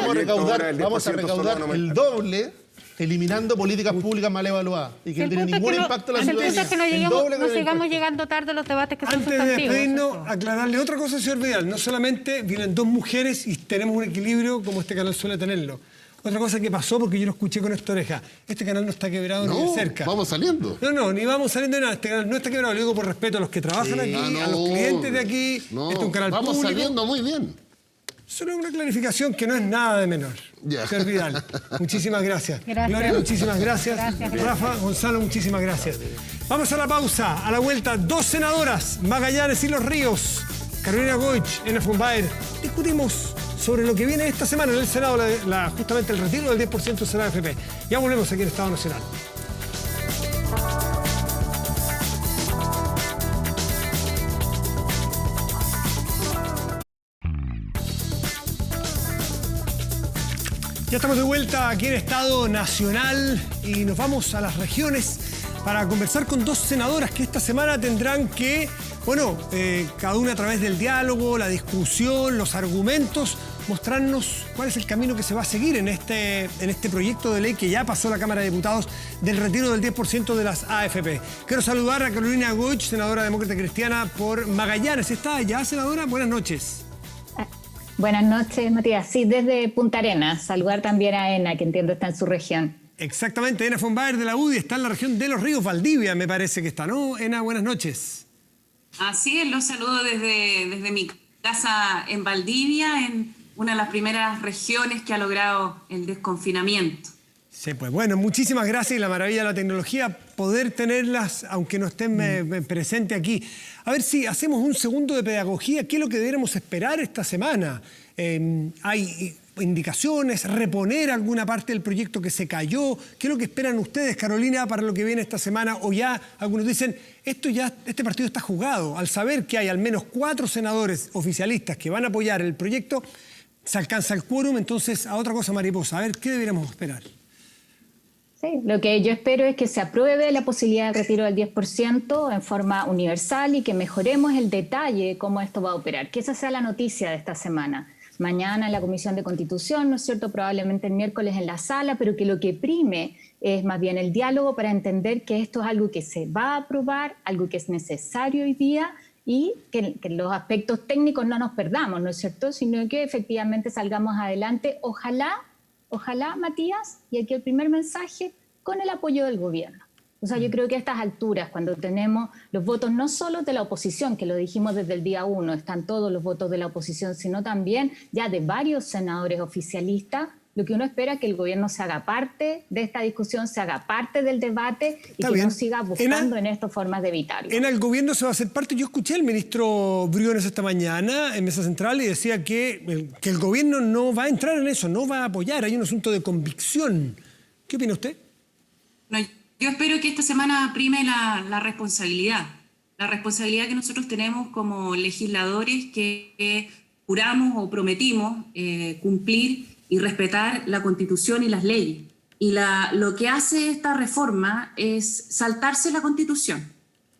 vamos a recaudar el doble, eliminando políticas públicas mal evaluadas y que no tienen ningún impacto en la ciudadanía. El punto es que no sigamos llegando tarde a los debates que son sustantivos. Antes de despedirnos, aclararle otra cosa, señor Vidal. No solamente vienen dos mujeres y tenemos un equilibrio como este canal suele tenerlo. Otra cosa que pasó, porque yo lo escuché con esta oreja, este canal no está quebrado ni de cerca. Vamos saliendo. No, ni vamos saliendo de nada. Este canal no está quebrado, lo digo por respeto a los que trabajan aquí, a los clientes de aquí. Este es un canal vamos público. Saliendo muy bien. Solo una clarificación que no es nada de menor. Señor Vidal, muchísimas gracias. Gloria, muchísimas gracias. Rafa, Gonzalo, muchísimas gracias. Vamos a la pausa. A la vuelta, dos senadoras, Magallanes y Los Ríos, Carolina Goich, Ena Fumbaer. Discutimos sobre lo que viene esta semana en el Senado, justamente el retiro del 10% de la AFP. Ya volvemos aquí en Estado Nacional. Ya estamos de vuelta aquí en Estado Nacional y nos vamos a las regiones para conversar con dos senadoras que esta semana tendrán que, cada una a través del diálogo, la discusión, los argumentos, mostrarnos cuál es el camino que se va a seguir en este proyecto de ley que ya pasó la Cámara de Diputados del retiro del 10% de las AFP. Quiero saludar a Carolina Goich, senadora demócrata cristiana por Magallanes. ¿Está ya, senadora? Buenas noches. Buenas noches, Matías. Sí, desde Punta Arenas. Saludar también a Ena, que entiendo está en su región. Exactamente, Ena Fumbaer de la UDI está en la región de Los Ríos, Valdivia, me parece que está, ¿no? Ena, buenas noches. Así es, los saludo desde mi casa en Valdivia, en una de las primeras regiones que ha logrado el desconfinamiento. Sí, pues bueno, muchísimas gracias y la maravilla de la tecnología, poder tenerlas aunque no estén presentes aquí. A ver si hacemos un segundo de pedagogía, ¿qué es lo que deberíamos esperar esta semana? ¿Hay indicaciones, reponer alguna parte del proyecto que se cayó? ¿Qué es lo que esperan ustedes, Carolina, para lo que viene esta semana? O ya algunos dicen, este partido está jugado, al saber que hay al menos 4 senadores oficialistas que van a apoyar el proyecto, se alcanza el quórum, entonces a otra cosa mariposa. A ver, ¿qué deberíamos esperar? Sí, lo que yo espero es que se apruebe la posibilidad de retiro del 10% en forma universal y que mejoremos el detalle de cómo esto va a operar. Que esa sea la noticia de esta semana. Mañana en la Comisión de Constitución, ¿no es cierto?, probablemente el miércoles en la sala, pero que lo que prime es más bien el diálogo para entender que esto es algo que se va a aprobar, algo que es necesario hoy día y que los aspectos técnicos no nos perdamos, ¿no es cierto?, sino que efectivamente salgamos adelante, ojalá, Matías, y aquí el primer mensaje, con el apoyo del gobierno. O sea, yo creo que a estas alturas, cuando tenemos los votos no solo de la oposición, que lo dijimos desde el día 1, están todos los votos de la oposición, sino también ya de varios senadores oficialistas, lo que uno espera es que el gobierno se haga parte de esta discusión, se haga parte del debate y que no siga buscando en esto formas de evitarlo. En el gobierno se va a hacer parte. Yo escuché al ministro Briones esta mañana en Mesa Central y decía que el gobierno no va a entrar en eso, no va a apoyar. Hay un asunto de convicción. ¿Qué opina usted? No, yo espero que esta semana prime la responsabilidad. La responsabilidad que nosotros tenemos como legisladores que juramos o prometimos cumplir y respetar la Constitución y las leyes. Y lo que hace esta reforma es saltarse la Constitución.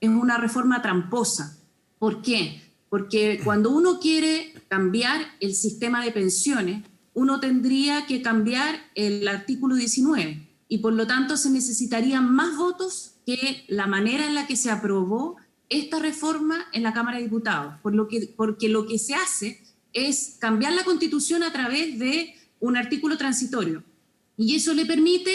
Es una reforma tramposa. ¿Por qué? Porque cuando uno quiere cambiar el sistema de pensiones, uno tendría que cambiar el artículo 19 y por lo tanto se necesitarían más votos que la manera en la que se aprobó esta reforma en la Cámara de Diputados. Porque lo que se hace es cambiar la Constitución a través de un artículo transitorio. Y eso le permite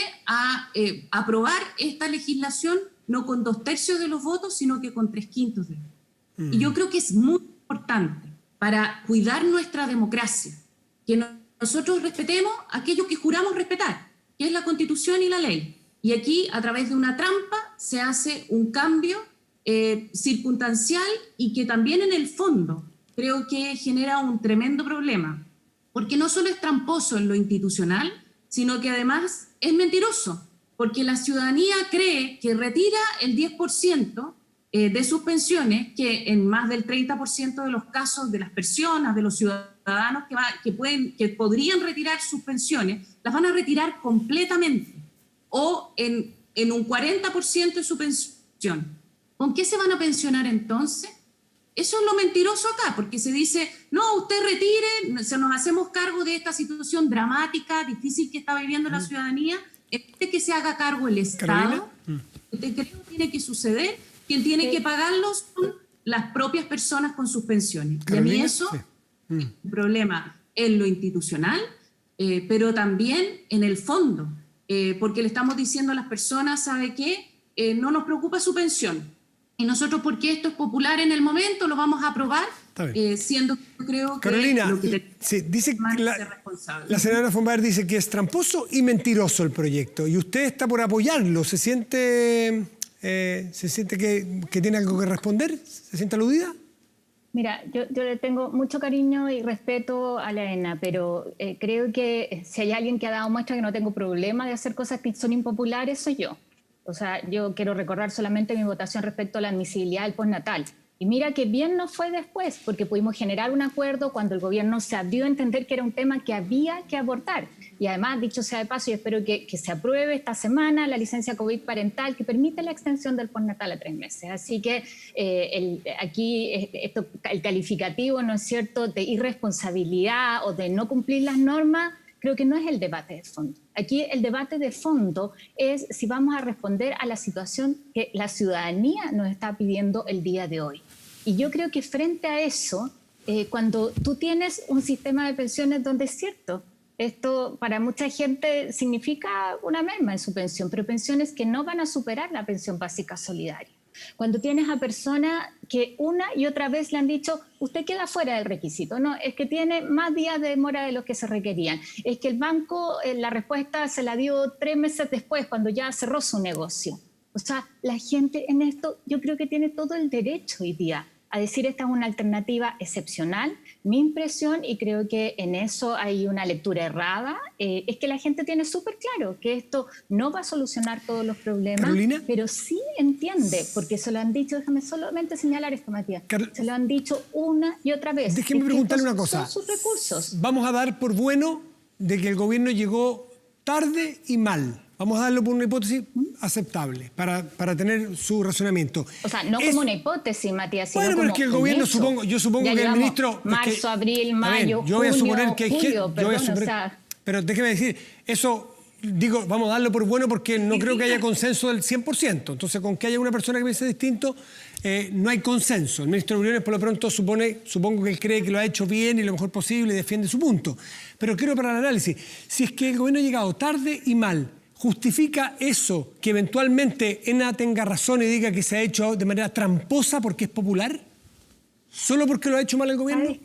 aprobar esta legislación no con 2/3 de los votos, sino que con 3/5 de los votos. Y yo creo que es muy importante para cuidar nuestra democracia, que nosotros respetemos aquello que juramos respetar, que es la Constitución y la ley. Y aquí, a través de una trampa, se hace un cambio circunstancial y que también en el fondo creo que genera un tremendo problema. Porque no solo es tramposo en lo institucional, sino que además es mentiroso, porque la ciudadanía cree que retira el 10% de sus pensiones, que en más del 30% de los casos de las personas, de los ciudadanos que podrían retirar sus pensiones, las van a retirar completamente, o en un 40% de su pensión. ¿Con qué se van a pensionar entonces? Eso es lo mentiroso acá, porque se dice, no, usted retire, nos hacemos cargo de esta situación dramática, difícil que está viviendo la ciudadanía, que se haga cargo el Estado. ¿Usted cree que tiene que suceder? Quien tiene que pagarlos son las propias personas con sus pensiones. Y a mí eso es un problema en lo institucional, pero también en el fondo, porque le estamos diciendo a las personas, ¿sabe qué? No nos preocupa su pensión. Y nosotros, porque esto es popular en el momento, lo vamos a aprobar, siendo que yo creo que Carolina, lo que dice la senadora von Baer dice que es tramposo y mentiroso el proyecto. Y usted está por apoyarlo. ¿Se siente que tiene algo que responder? ¿Se siente aludida? Mira, yo le tengo mucho cariño y respeto a la ENA, pero creo que si hay alguien que ha dado muestra que no tengo problema de hacer cosas que son impopulares, soy yo. O sea, yo quiero recordar solamente mi votación respecto a la admisibilidad del postnatal. Y mira que bien nos fue después, porque pudimos generar un acuerdo cuando el gobierno se dio a entender que era un tema que había que abordar. Y además, dicho sea de paso, yo espero que se apruebe esta semana la licencia COVID parental que permite la extensión del postnatal a 3 meses. Así que aquí el calificativo, ¿no es cierto?, de irresponsabilidad o de no cumplir las normas, creo que no es el debate de fondo. Aquí el debate de fondo es si vamos a responder a la situación que la ciudadanía nos está pidiendo el día de hoy. Y yo creo que frente a eso, cuando tú tienes un sistema de pensiones donde es cierto, esto para mucha gente significa una merma en su pensión, pero pensiones que no van a superar la pensión básica solidaria. Cuando tienes a personas que una y otra vez le han dicho, usted queda fuera del requisito, no, es que tiene más días de demora de los que se requerían, es que el banco la respuesta se la dio 3 meses después, cuando ya cerró su negocio. O sea, la gente en esto yo creo que tiene todo el derecho hoy día a decir esta es una alternativa excepcional. Mi impresión, y creo que en eso hay una lectura errada, es que la gente tiene súper claro que esto no va a solucionar todos los problemas, ¿Carolina? Pero sí entiende, porque se lo han dicho, déjame solamente señalar esto, Matías, se lo han dicho una y otra vez. Déjeme preguntarle una cosa. Son sus recursos. Vamos a dar por bueno de que el gobierno llegó tarde y mal. Vamos a darlo por una hipótesis aceptable para tener su razonamiento. O sea, no como una hipótesis, Matías, sino bueno, pero como es que el gobierno, hecho. yo supongo que el ministro... Marzo, abril, mayo, yo voy a suponer que hay julio, pero déjeme decir, eso, digo, vamos a darlo por bueno porque no creo que haya consenso del 100%. Entonces, con que haya una persona que piense distinto, no hay consenso. El ministro Briones, por lo pronto, supongo que él cree que lo ha hecho bien y lo mejor posible y defiende su punto. Pero quiero para el análisis, si es que el gobierno ha llegado tarde y mal, ¿Justifica eso que eventualmente ENA tenga razón y diga que se ha hecho de manera tramposa porque es popular? ¿Solo porque lo ha hecho mal el gobierno? ¿Sabes?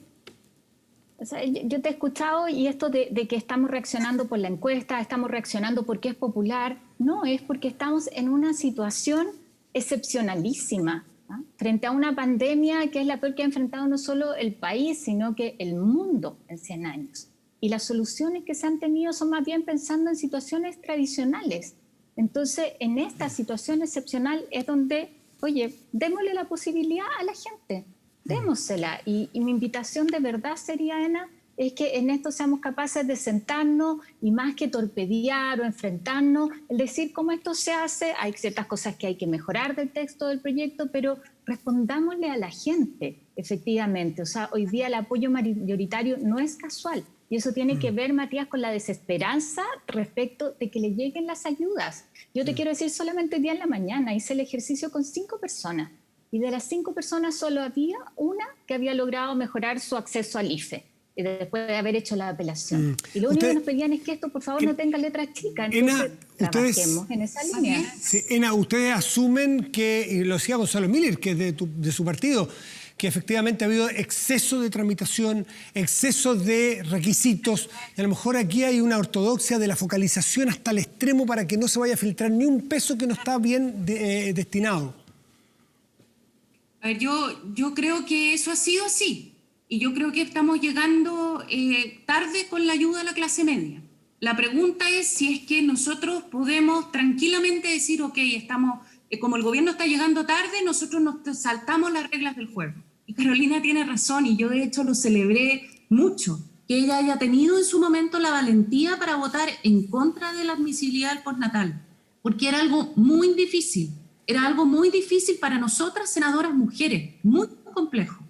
O sea, yo te he escuchado y esto de que estamos reaccionando por la encuesta, estamos reaccionando porque es popular, no, es porque estamos en una situación excepcionalísima, ¿no? Frente a una pandemia que es la peor que ha enfrentado no solo el país, sino que el mundo en 100 años. Y las soluciones que se han tenido son más bien pensando en situaciones tradicionales. Entonces, en esta situación excepcional es donde, oye, démosle la posibilidad a la gente, démosela. Y mi invitación de verdad sería, ENA, es que en esto seamos capaces de sentarnos y más que torpedear o enfrentarnos, el decir cómo esto se hace. Hay ciertas cosas que hay que mejorar del texto del proyecto, pero respondámosle a la gente, efectivamente. O sea, hoy día el apoyo mayoritario no es casual. Y eso tiene que ver, Matías, con la desesperanza respecto de que le lleguen las ayudas. Yo te quiero decir, solamente hoy día en la mañana hice el ejercicio con 5 personas. Y de las 5 personas solo había una que había logrado mejorar su acceso al IFE, después de haber hecho la apelación. Y lo único que nos pedían es que esto, por favor, no tenga letras chicas. Entonces, trabajemos en esa línea. Sí, ENA, ustedes asumen que, y lo decía Gonzalo Miller, que es de su partido, que efectivamente ha habido exceso de tramitación, exceso de requisitos, y a lo mejor aquí hay una ortodoxia de la focalización hasta el extremo para que no se vaya a filtrar ni un peso que no está bien destinado. A ver, yo creo que eso ha sido así, y yo creo que estamos llegando tarde con la ayuda a la clase media. La pregunta es si es que nosotros podemos tranquilamente decir, ok, estamos, como el gobierno está llegando tarde, nosotros nos saltamos las reglas del juego. Y Carolina tiene razón, y yo de hecho lo celebré mucho, que ella haya tenido en su momento la valentía para votar en contra de la admisibilidad del postnatal, porque era algo muy difícil. Era algo muy difícil para nosotras, senadoras mujeres, muy complejo.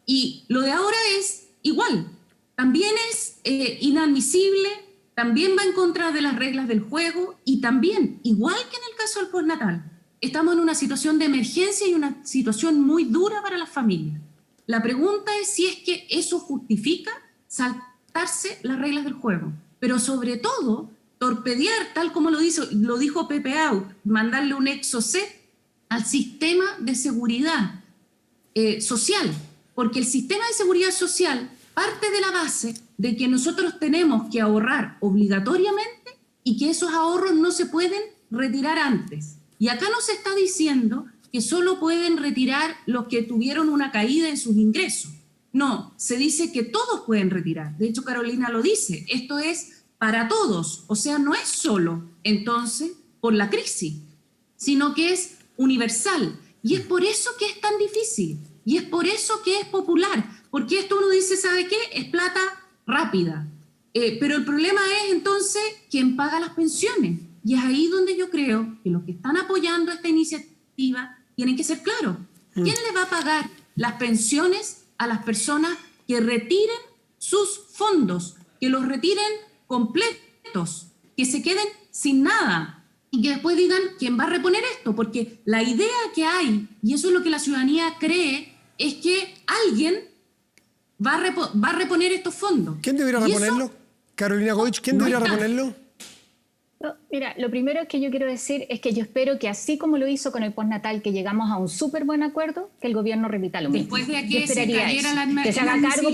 Y lo de ahora es igual, también es inadmisible, también va en contra de las reglas del juego y también, igual que en el caso del postnatal, estamos en una situación de emergencia y una situación muy dura para las familias. La pregunta es si es que eso justifica saltarse las reglas del juego, pero sobre todo torpedear, tal como lo dijo Pepe Out, mandarle un exocet al sistema de seguridad social, porque el sistema de seguridad social parte de la base de que nosotros tenemos que ahorrar obligatoriamente y que esos ahorros no se pueden retirar antes. Y acá no se está diciendo que solo pueden retirar los que tuvieron una caída en sus ingresos. No, se dice que todos pueden retirar. De hecho, Carolina lo dice, esto es para todos. O sea, no es solo, entonces, por la crisis, sino que es universal. Y es por eso que es tan difícil. Y es por eso que es popular. Porque esto uno dice, ¿sabe qué? Es plata rápida. Pero el problema es entonces quién paga las pensiones. Y es ahí donde yo creo que los que están apoyando esta iniciativa tienen que ser claros. ¿Quién le va a pagar las pensiones a las personas que retiren sus fondos, que los retiren completos, que se queden sin nada y que después digan quién va a reponer esto? Porque la idea que hay, y eso es lo que la ciudadanía cree, es que alguien va a reponer estos fondos. ¿Quién debería reponerlo? Carolina Goich, ¿quién debería reponerlo? No, mira, lo primero que yo quiero decir es que yo espero que así como lo hizo con el postnatal, que llegamos a un súper buen acuerdo, que el gobierno repita lo mismo. Después de que se cayera que se haga cargo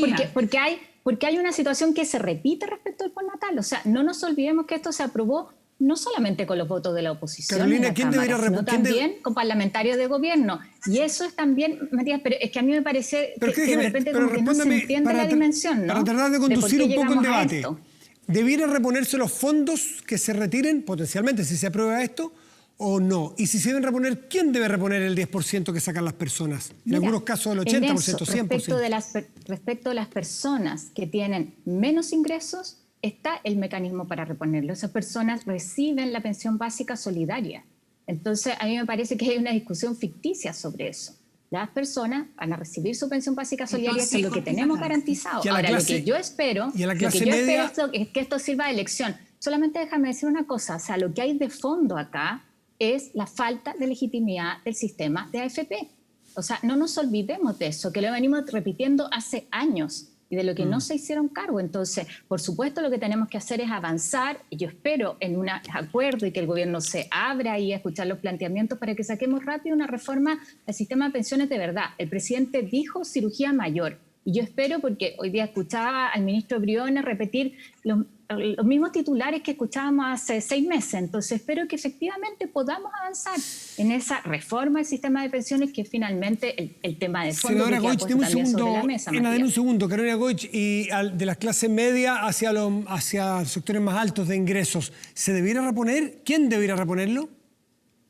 porque hay una situación que se repite respecto al postnatal. O sea, no nos olvidemos que esto se aprobó no solamente con los votos de la oposición, Carolina, ¿quién debería sino también con parlamentarios de gobierno. Y eso es también, Matías, pero es que a mí me parece que de repente como que no se entiende la dimensión, ¿no? Para tratar de conducir un poco el debate. Esto. ¿Debiera reponerse los fondos que se retiren potencialmente si se aprueba esto o no? Y si se deben reponer, ¿quién debe reponer el 10% que sacan las personas? En algunos casos el 80%, eso, 100%. Respecto de las personas que tienen menos ingresos, está el mecanismo para reponerlo. Esas personas reciben la pensión básica solidaria. Entonces, a mí me parece que hay una discusión ficticia sobre eso. Las personas van a recibir su pensión básica solidaria, que es lo que tenemos garantizado. Ahora, lo que yo espero es que esto sirva de lección. Solamente déjame decir una cosa, o sea, lo que hay de fondo acá es la falta de legitimidad del sistema de AFP. O sea, no nos olvidemos de eso, que lo venimos repitiendo hace años. y de lo que no se hicieron cargo. Entonces, por supuesto, lo que tenemos que hacer es avanzar. Yo espero en un acuerdo y que el gobierno se abra y a escuchar los planteamientos para que saquemos rápido una reforma al sistema de pensiones de verdad. El presidente dijo cirugía mayor. Y yo espero, porque hoy día escuchaba al ministro Briones repetir los mismos titulares que escuchábamos hace 6 meses. Entonces espero que efectivamente podamos avanzar en esa reforma del sistema de pensiones, que es finalmente el tema de fondo. Senadora que Goich, queda puesto también sobre la mesa, Matías. un segundo, Carolina Goich, y de las clases medias hacia sectores más altos de ingresos, ¿se debiera reponer? ¿Quién debiera reponerlo?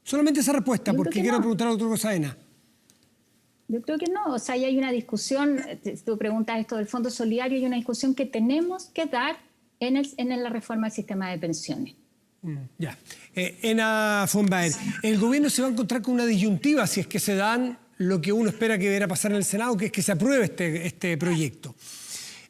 Solamente esa respuesta, porque quiero preguntar otra cosa a Ena. Yo creo que no, o sea, ahí hay una discusión, tú preguntas esto del Fondo Solidario, hay una discusión que tenemos que dar en la reforma del sistema de pensiones. Ya. Ena von Baer, el gobierno se va a encontrar con una disyuntiva si es que se dan lo que uno espera que deberá pasar en el Senado, que es que se apruebe este proyecto.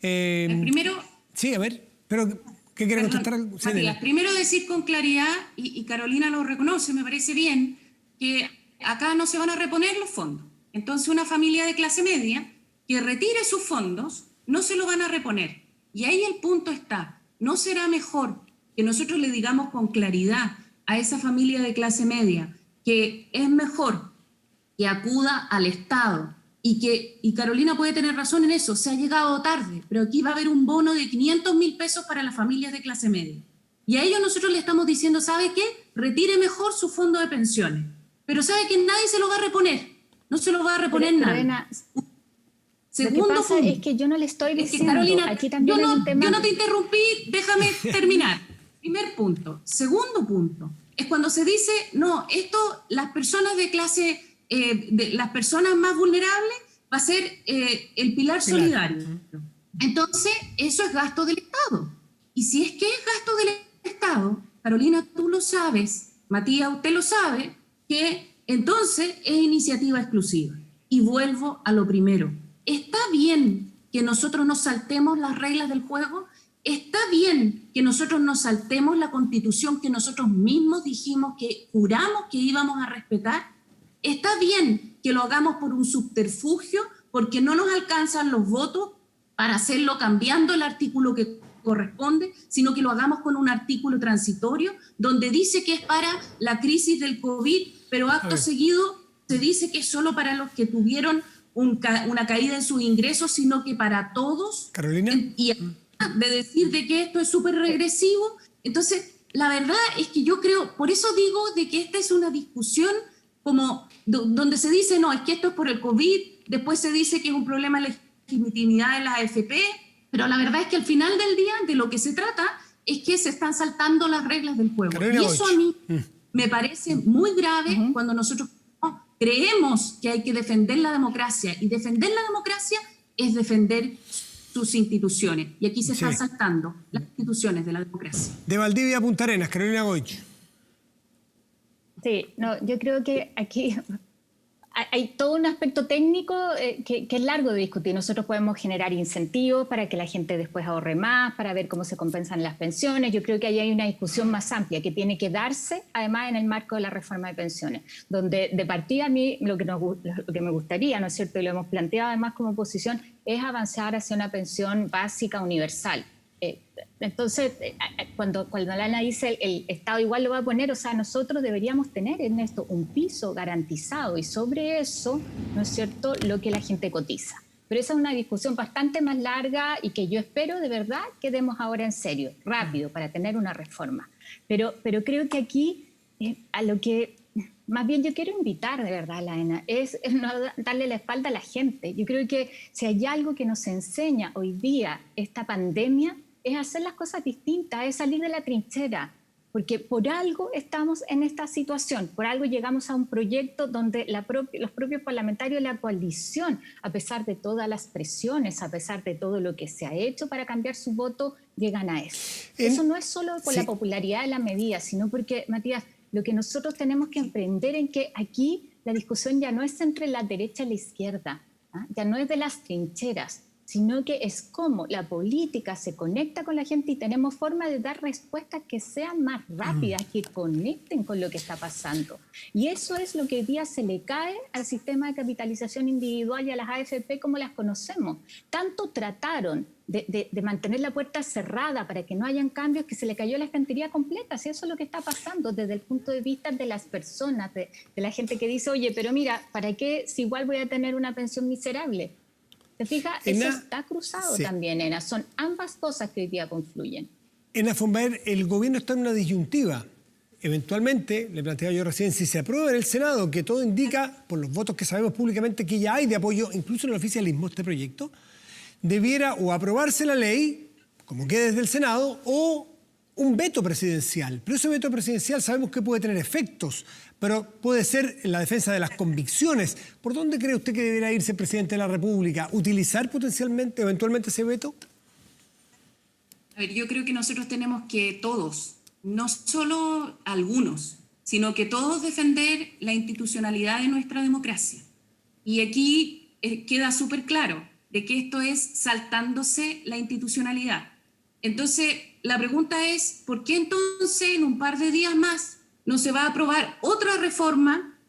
Primero... Sí, a ver, pero ¿qué quiere contestar? Matías, primero decir con claridad, y Carolina lo reconoce, me parece bien, que acá no se van a reponer los fondos. Entonces, una familia de clase media que retire sus fondos no se lo van a reponer. Y ahí el punto está. ¿No será mejor que nosotros le digamos con claridad a esa familia de clase media que es mejor que acuda al Estado? Y Carolina puede tener razón en eso, se ha llegado tarde, pero aquí va a haber un bono de 500.000 pesos para las familias de clase media. Y a ellos nosotros le estamos diciendo, ¿sabe qué? Retire mejor su fondo de pensiones. Pero ¿sabe que nadie se lo va a reponer? No se lo va a reponer nadie. Segundo lo que pasa punto, es que yo no le estoy diciendo, Carolina, aquí también yo hay un tema... no te interrumpí, déjame terminar. Primer punto. Segundo punto, es cuando se dice, no, esto, las personas de clase, las personas más vulnerables, va a ser el pilar solidario. Entonces, eso es gasto del Estado. Y si es que es gasto del Estado, Carolina, tú lo sabes, Matías, usted lo sabe, que entonces es iniciativa exclusiva. Y vuelvo a lo primero. ¿Está bien que nosotros nos saltemos las reglas del juego? ¿Está bien que nosotros nos saltemos la Constitución que nosotros mismos dijimos que juramos que íbamos a respetar? ¿Está bien que lo hagamos por un subterfugio, porque no nos alcanzan los votos para hacerlo cambiando el artículo que corresponde, sino que lo hagamos con un artículo transitorio donde dice que es para la crisis del COVID, pero acto seguido se dice que es solo para los que tuvieron una caída en sus ingresos, sino que para todos? Carolina. Y de decir de que esto es súper regresivo. Entonces, la verdad es que yo creo, por eso digo de que esta es una discusión como donde se dice, no, es que esto es por el COVID, después se dice que es un problema de legitimidad de la AFP, pero la verdad es que al final del día de lo que se trata es que se están saltando las reglas del juego. Carolina y eso a mí me parece muy grave cuando nosotros creemos que hay que defender la democracia, y defender la democracia es defender sus instituciones. Y aquí se están saltando las instituciones de la democracia. De Valdivia a Punta Arenas, Carolina Goich. Sí, no, yo creo que aquí hay todo un aspecto técnico que es largo de discutir. Nosotros podemos generar incentivos para que la gente después ahorre más, para ver cómo se compensan las pensiones. Yo creo que ahí hay una discusión más amplia que tiene que darse, además, en el marco de la reforma de pensiones, donde de partida a mí lo que me gustaría, ¿no es cierto?, y lo hemos planteado además como oposición, es avanzar hacia una pensión básica universal. Entonces, cuando Lana dice el Estado igual lo va a poner, o sea, nosotros deberíamos tener en esto un piso garantizado y sobre eso, ¿no es cierto?, lo que la gente cotiza. Pero esa es una discusión bastante más larga y que yo espero de verdad que demos ahora en serio, rápido, para tener una reforma. Pero creo que aquí, a lo que más bien yo quiero invitar de verdad, Lana, es no darle la espalda a la gente. Yo creo que si hay algo que nos enseña hoy día esta pandemia, es hacer las cosas distintas, es salir de la trinchera, porque por algo estamos en esta situación, por algo llegamos a un proyecto donde los propios parlamentarios de la coalición, a pesar de todas las presiones, a pesar de todo lo que se ha hecho para cambiar su voto, llegan a eso. Eso no es solo por la popularidad de la medida, sino porque, Matías, lo que nosotros tenemos que emprender en que aquí la discusión ya no es entre la derecha y la izquierda, ya no es de las trincheras. sino que es cómo la política se conecta con la gente y tenemos forma de dar respuestas que sean más rápidas, que conecten con lo que está pasando. Y eso es lo que hoy día se le cae al sistema de capitalización individual y a las AFP como las conocemos. Tanto trataron de mantener la puerta cerrada para que no hayan cambios, que se le cayó la estantería completa. Si eso es lo que está pasando desde el punto de vista de las personas, de la gente que dice, oye, pero mira, ¿para qué si igual voy a tener una pensión miserable? ¿Te fijas? Eso está cruzado también, Ena. Son ambas cosas que hoy día confluyen. Ena von Baer, el gobierno está en una disyuntiva. Eventualmente, le planteaba yo recién, si se aprueba en el Senado, que todo indica, por los votos que sabemos públicamente, que ya hay de apoyo, incluso en el oficialismo, este proyecto, debiera o aprobarse la ley, como quede desde el Senado, o un veto presidencial. Pero ese veto presidencial sabemos que puede tener efectos, pero puede ser en la defensa de las convicciones. ¿Por dónde cree usted que debería irse el presidente de la República? ¿Utilizar potencialmente, eventualmente ese veto? A ver, yo creo que nosotros tenemos que todos, no solo algunos, sino que todos defender la institucionalidad de nuestra democracia. Y aquí queda súper claro de que esto es saltándose la institucionalidad. Entonces, la pregunta es, ¿por qué entonces en un par de días más no se va a aprobar otra reforma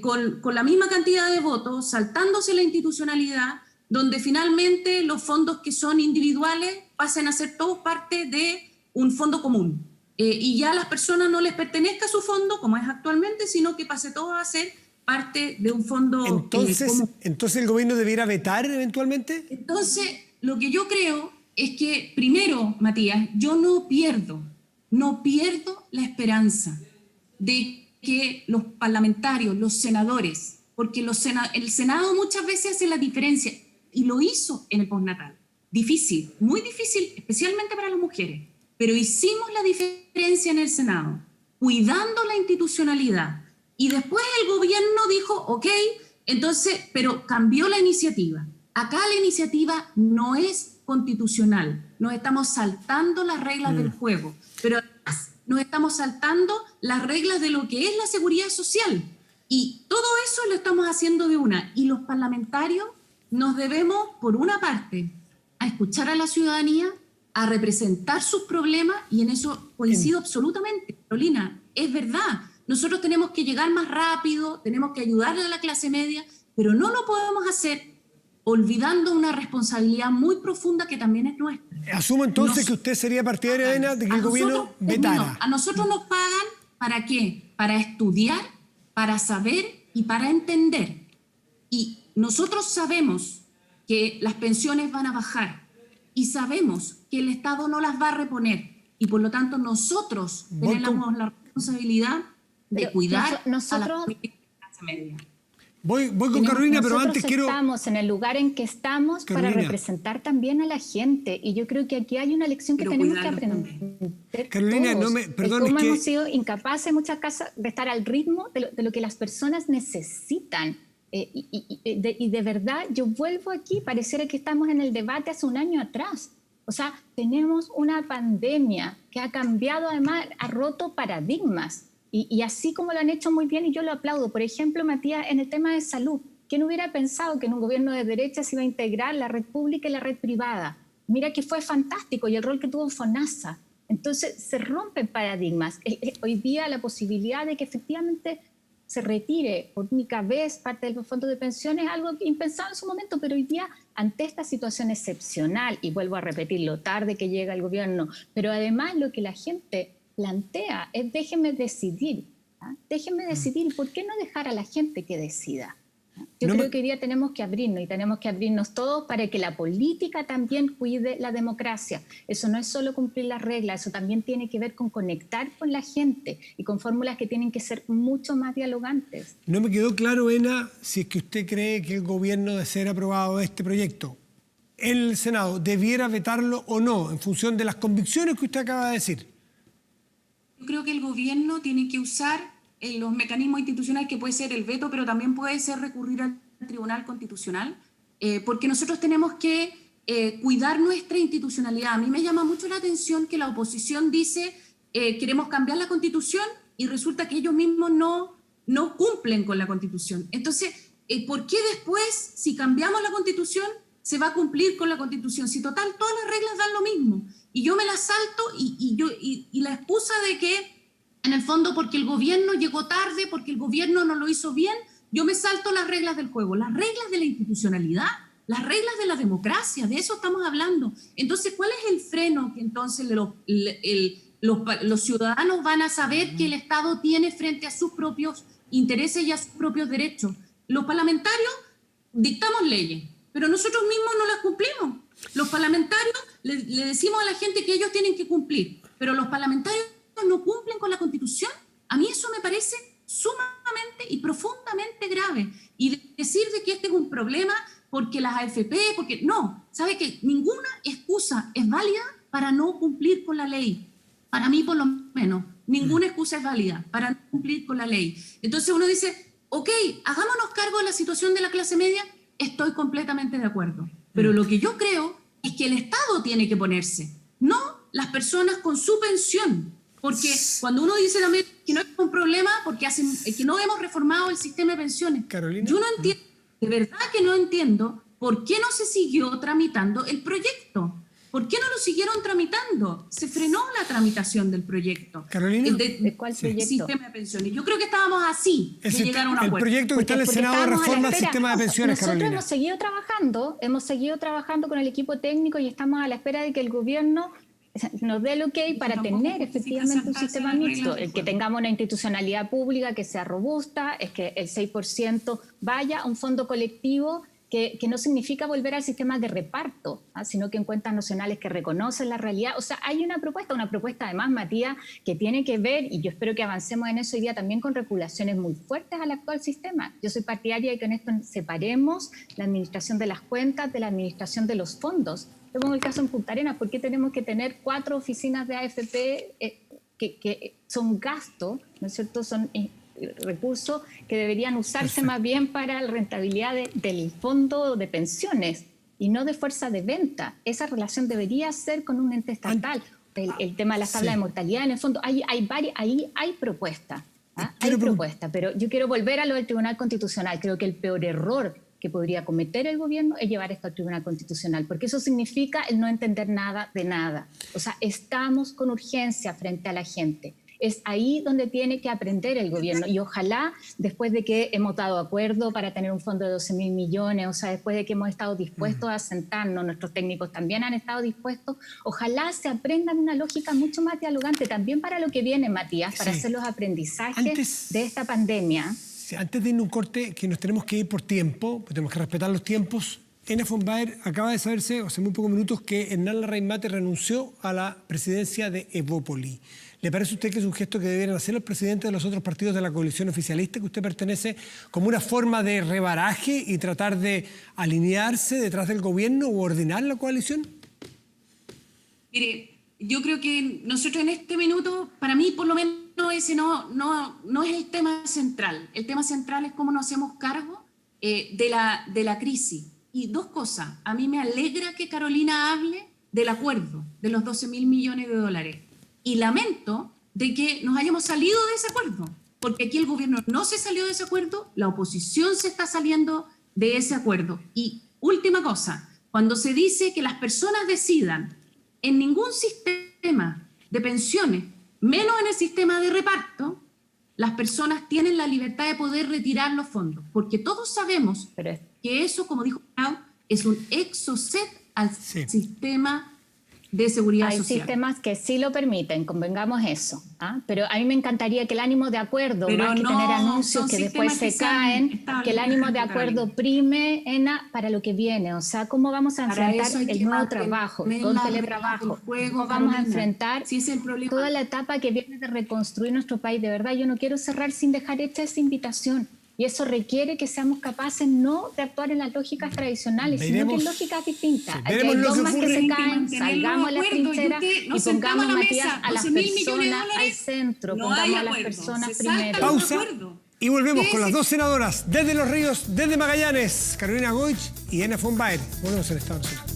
con la misma cantidad de votos, saltándose la institucionalidad, donde finalmente los fondos que son individuales pasen a ser todos parte de un fondo común? Y ya a las personas no les pertenezca su fondo, como es actualmente, sino que pase todo a ser parte de un fondo común. ¿Entonces el gobierno debiera vetar eventualmente? Entonces, lo que yo creo es que, primero, Matías, yo no pierdo la esperanza de que los parlamentarios, los senadores, porque el Senado muchas veces hace la diferencia, y lo hizo en el postnatal. Difícil, muy difícil, especialmente para las mujeres, pero hicimos la diferencia en el Senado, cuidando la institucionalidad. Y después el gobierno dijo, ok, entonces, pero cambió la iniciativa. Acá la iniciativa no es constitucional, nos estamos saltando las reglas del juego, pero además nos estamos saltando las reglas de lo que es la seguridad social. Y todo eso lo estamos haciendo de una. Y los parlamentarios nos debemos, por una parte, a escuchar a la ciudadanía, a representar sus problemas, y en eso coincido absolutamente, Carolina, es verdad. Nosotros tenemos que llegar más rápido, tenemos que ayudarle a la clase media, pero no lo podemos hacer olvidando una responsabilidad muy profunda que también es nuestra. Asumo entonces que usted sería partidaria, de que el gobierno vetara. A nosotros nos pagan, ¿para qué? Para estudiar, para saber y para entender. Y nosotros sabemos que las pensiones van a bajar y sabemos que el Estado no las va a reponer, y por lo tanto nosotros tenemos la responsabilidad de cuidar a la clase media. Voy con Carolina, pero antes quiero... Estamos en el lugar en que estamos, Carolina, para representar también a la gente. Y yo creo que aquí hay una lección que tenemos que aprender. Carolina, todos. Perdón, cómo hemos sido incapaces en muchas casas de estar al ritmo de lo que las personas necesitan. Y de verdad, yo vuelvo aquí, pareciera que estamos en el debate hace un año atrás. O sea, tenemos una pandemia que ha cambiado, además, ha roto paradigmas. Y así como lo han hecho muy bien, y yo lo aplaudo. Por ejemplo, Matías, en el tema de salud, ¿quién hubiera pensado que en un gobierno de derecha se iba a integrar la red pública y la red privada? Mira que fue fantástico, y el rol que tuvo FONASA. Entonces, se rompen paradigmas. Hoy día la posibilidad de que efectivamente se retire por única vez parte del fondo de pensiones es algo impensado en su momento, pero hoy día, ante esta situación excepcional, y vuelvo a repetir lo tarde que llega el gobierno, pero además lo que la gente plantea es déjenme decidir, déjenme decidir, ¿por qué no dejar a la gente que decida? Yo creo que hoy día tenemos que abrirnos, y tenemos que abrirnos todos para que la política también cuide la democracia. Eso no es solo cumplir las reglas, eso también tiene que ver con conectar con la gente y con fórmulas que tienen que ser mucho más dialogantes. No me quedó claro, Ena, si es que usted cree que el gobierno, de ser aprobado este proyecto en el Senado, debiera vetarlo o no, en función de las convicciones que usted acaba de decir. Yo creo que el gobierno tiene que usar los mecanismos institucionales, que puede ser el veto, pero también puede ser recurrir al Tribunal Constitucional, porque nosotros tenemos que cuidar nuestra institucionalidad. A mí me llama mucho la atención que la oposición dice queremos cambiar la Constitución, y resulta que ellos mismos no cumplen con la Constitución. Entonces, ¿por qué después, si cambiamos la Constitución, se va a cumplir con la Constitución? Si total, todas las reglas dan lo mismo. Y yo me las salto y la excusa de que, en el fondo, porque el gobierno llegó tarde, porque el gobierno no lo hizo bien, yo me salto las reglas del juego, las reglas de la institucionalidad, las reglas de la democracia, de eso estamos hablando. Entonces, ¿cuál es el freno que entonces los ciudadanos van a saber que el Estado tiene frente a sus propios intereses y a sus propios derechos? Los parlamentarios dictamos leyes, pero nosotros mismos no las cumplimos. Los parlamentarios le decimos a la gente que ellos tienen que cumplir, pero los parlamentarios no cumplen con la Constitución. A mí eso me parece sumamente y profundamente grave. Y decir de que este es un problema porque las AFP, porque no, sabe que ninguna excusa es válida para no cumplir con la ley. Para mí, por lo menos, ninguna excusa es válida para no cumplir con la ley. Entonces uno dice, ok, hagámonos cargo de la situación de la clase media, estoy completamente de acuerdo. Pero lo que yo creo es que el Estado tiene que ponerse, no las personas con su pensión. Porque cuando uno dice también que no es un problema porque que no hemos reformado el sistema de pensiones, Carolina, yo no entiendo, de verdad que no entiendo por qué no se siguió tramitando el proyecto. ¿Por qué no lo siguieron tramitando? Se frenó la tramitación del proyecto. Carolina, ¿de cuál proyecto? El sistema de pensiones. Yo creo que estábamos así de llegar a un acuerdo. El proyecto que está en el Senado de reforma al sistema de pensiones, Nosotros Carolina. hemos seguido trabajando con el equipo técnico y estamos a la espera de que el gobierno nos dé el ok para tener efectivamente un sistema mixto, el que tengamos una institucionalidad pública que sea robusta, es que el 6% vaya a un fondo colectivo que no significa volver al sistema de reparto, sino que en cuentas nacionales que reconocen la realidad. O sea, hay una propuesta además, Matías, que tiene que ver, y yo espero que avancemos en eso hoy día también, con regulaciones muy fuertes al actual sistema. Yo soy partidaria de que en esto separemos la administración de las cuentas de la administración de los fondos. Yo pongo el caso en Punta Arenas. ¿Por qué tenemos que tener 4 oficinas de AFP que son gastos, ¿no es cierto?, son recursos que deberían usarse más bien para la rentabilidad del fondo de pensiones y no de fuerza de venta? Esa relación debería ser con un ente estatal. El tema de las tablas de mortalidad, en el fondo, ahí hay propuestas. Hay propuestas, pero yo quiero volver a lo del Tribunal Constitucional. Creo que el peor error que podría cometer el gobierno es llevar esto al Tribunal Constitucional, porque eso significa el no entender nada de nada. O sea, estamos con urgencia frente a la gente. Es ahí donde tiene que aprender el gobierno y ojalá, después de que hemos dado acuerdo para tener un fondo de 12.000 millones, o sea, después de que hemos estado dispuestos a sentarnos, nuestros técnicos también han estado dispuestos, ojalá se aprendan una lógica mucho más dialogante también para lo que viene, Matías, para hacer los aprendizajes de esta pandemia. Antes de ir a un corte, que nos tenemos que ir por tiempo, pues tenemos que respetar los tiempos. Ena von Baer, acaba de saberse hace muy pocos minutos que Hernán Larraín-Mate renunció a la presidencia de Evópoli. ¿Le parece a usted que es un gesto que debieran hacer los presidentes de los otros partidos de la coalición oficialista que usted pertenece como una forma de rebaraje y tratar de alinearse detrás del gobierno o ordenar la coalición? Mire, yo creo que nosotros en este minuto, para mí por lo menos ese no es el tema central. El tema central es cómo nos hacemos cargo de la crisis. Y dos cosas. A mí me alegra que Carolina hable del acuerdo de los 12.000 millones de dólares. Y lamento de que nos hayamos salido de ese acuerdo, porque aquí el gobierno no se salió de ese acuerdo, la oposición se está saliendo de ese acuerdo. Y última cosa, cuando se dice que las personas decidan en ningún sistema de pensiones, menos en el sistema de reparto, las personas tienen la libertad de poder retirar los fondos, porque todos sabemos que eso, como dijo Pau, es un exocet al sistema de seguridad social. Hay sistemas que sí lo permiten, convengamos eso. Pero a mí me encantaría que el ánimo de acuerdo, más que tener anuncios que después se caen, que el ánimo de acuerdo prime para lo que viene. O sea, cómo vamos a enfrentar el nuevo trabajo, todo el teletrabajo, cómo vamos a enfrentar toda la etapa que viene de reconstruir nuestro país. De verdad, yo no quiero cerrar sin dejar hecha esa invitación. Y eso requiere que seamos capaces no de actuar en las lógicas tradicionales, sino que en lógicas distintas. Hay dogmas que se caen, salgamos a la trinchera y pongamos, Matías, a las personas al centro, pongamos a las personas primero. Pausa y volvemos con las dos senadoras desde Los Ríos, desde Magallanes, Carolina Goich y Ena von Baer. Volvemos al Estado Nacional.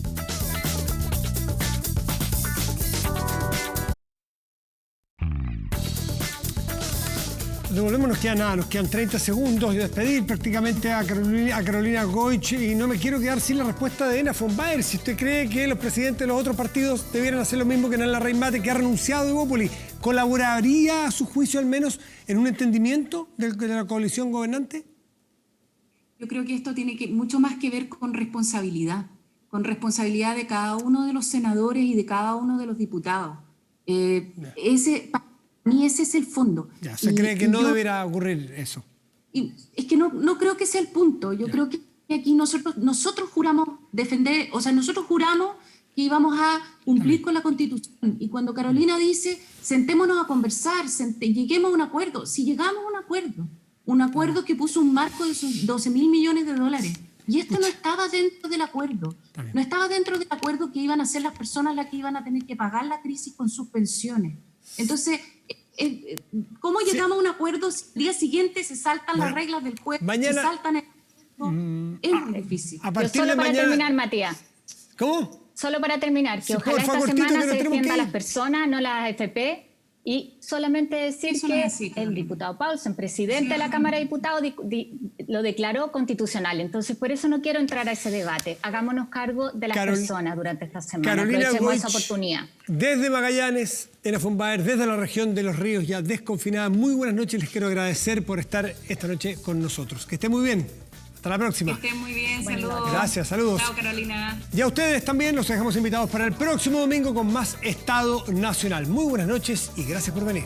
devolvemos, nos quedan 30 segundos y despedir prácticamente a Carolina Goich, y no me quiero quedar sin la respuesta de Elena von Baer. Si usted cree que los presidentes de los otros partidos debieran hacer lo mismo que Nela Reimate, que ha renunciado de Evópolis, ¿colaboraría a su juicio al menos en un entendimiento de la coalición gobernante? Yo creo que esto tiene mucho más que ver con responsabilidad de cada uno de los senadores y de cada uno de los diputados. Para mí ese es el fondo. Ya, ¿se cree que no debería ocurrir eso? Y es que no creo que sea el punto. Yo creo que aquí nosotros juramos defender, o sea, nosotros juramos que íbamos a cumplir con la Constitución. Y cuando Carolina dice, sentémonos a conversar, lleguemos a un acuerdo, si llegamos a un acuerdo que puso un marco de esos 12.000 millones de dólares, y esto no estaba dentro del acuerdo. No estaba dentro del acuerdo que iban a ser las personas las que iban a tener que pagar la crisis con sus pensiones. Entonces, ¿cómo llegamos a un acuerdo si al día siguiente se saltan las reglas del juego? Mañana, se saltan es muy difícil. Pero solo para terminar, Matías. ¿Cómo? Solo para terminar, que Sí, ojalá porfa, esta cortito, semana que se nos tenemos defienda a que las ir. personas, no las AFP. Y solamente decir Eso no que es así, el diputado Paulsen, presidente de la Cámara de Diputados, lo declaró constitucional. Entonces, por eso no quiero entrar a ese debate. Hagámonos cargo de las personas durante esta semana. Carolina Aprovechemos Goich, esa oportunidad. Desde Magallanes, Elena von Baer, desde la región de Los Ríos, ya desconfinada. Muy buenas noches, les quiero agradecer por estar esta noche con nosotros. Que estén muy bien. Hasta la próxima. Que estén muy bien, saludos. Gracias, saludos. Chao, Carolina. Y a ustedes también los dejamos invitados para el próximo domingo con más Estado Nacional. Muy buenas noches y gracias por venir.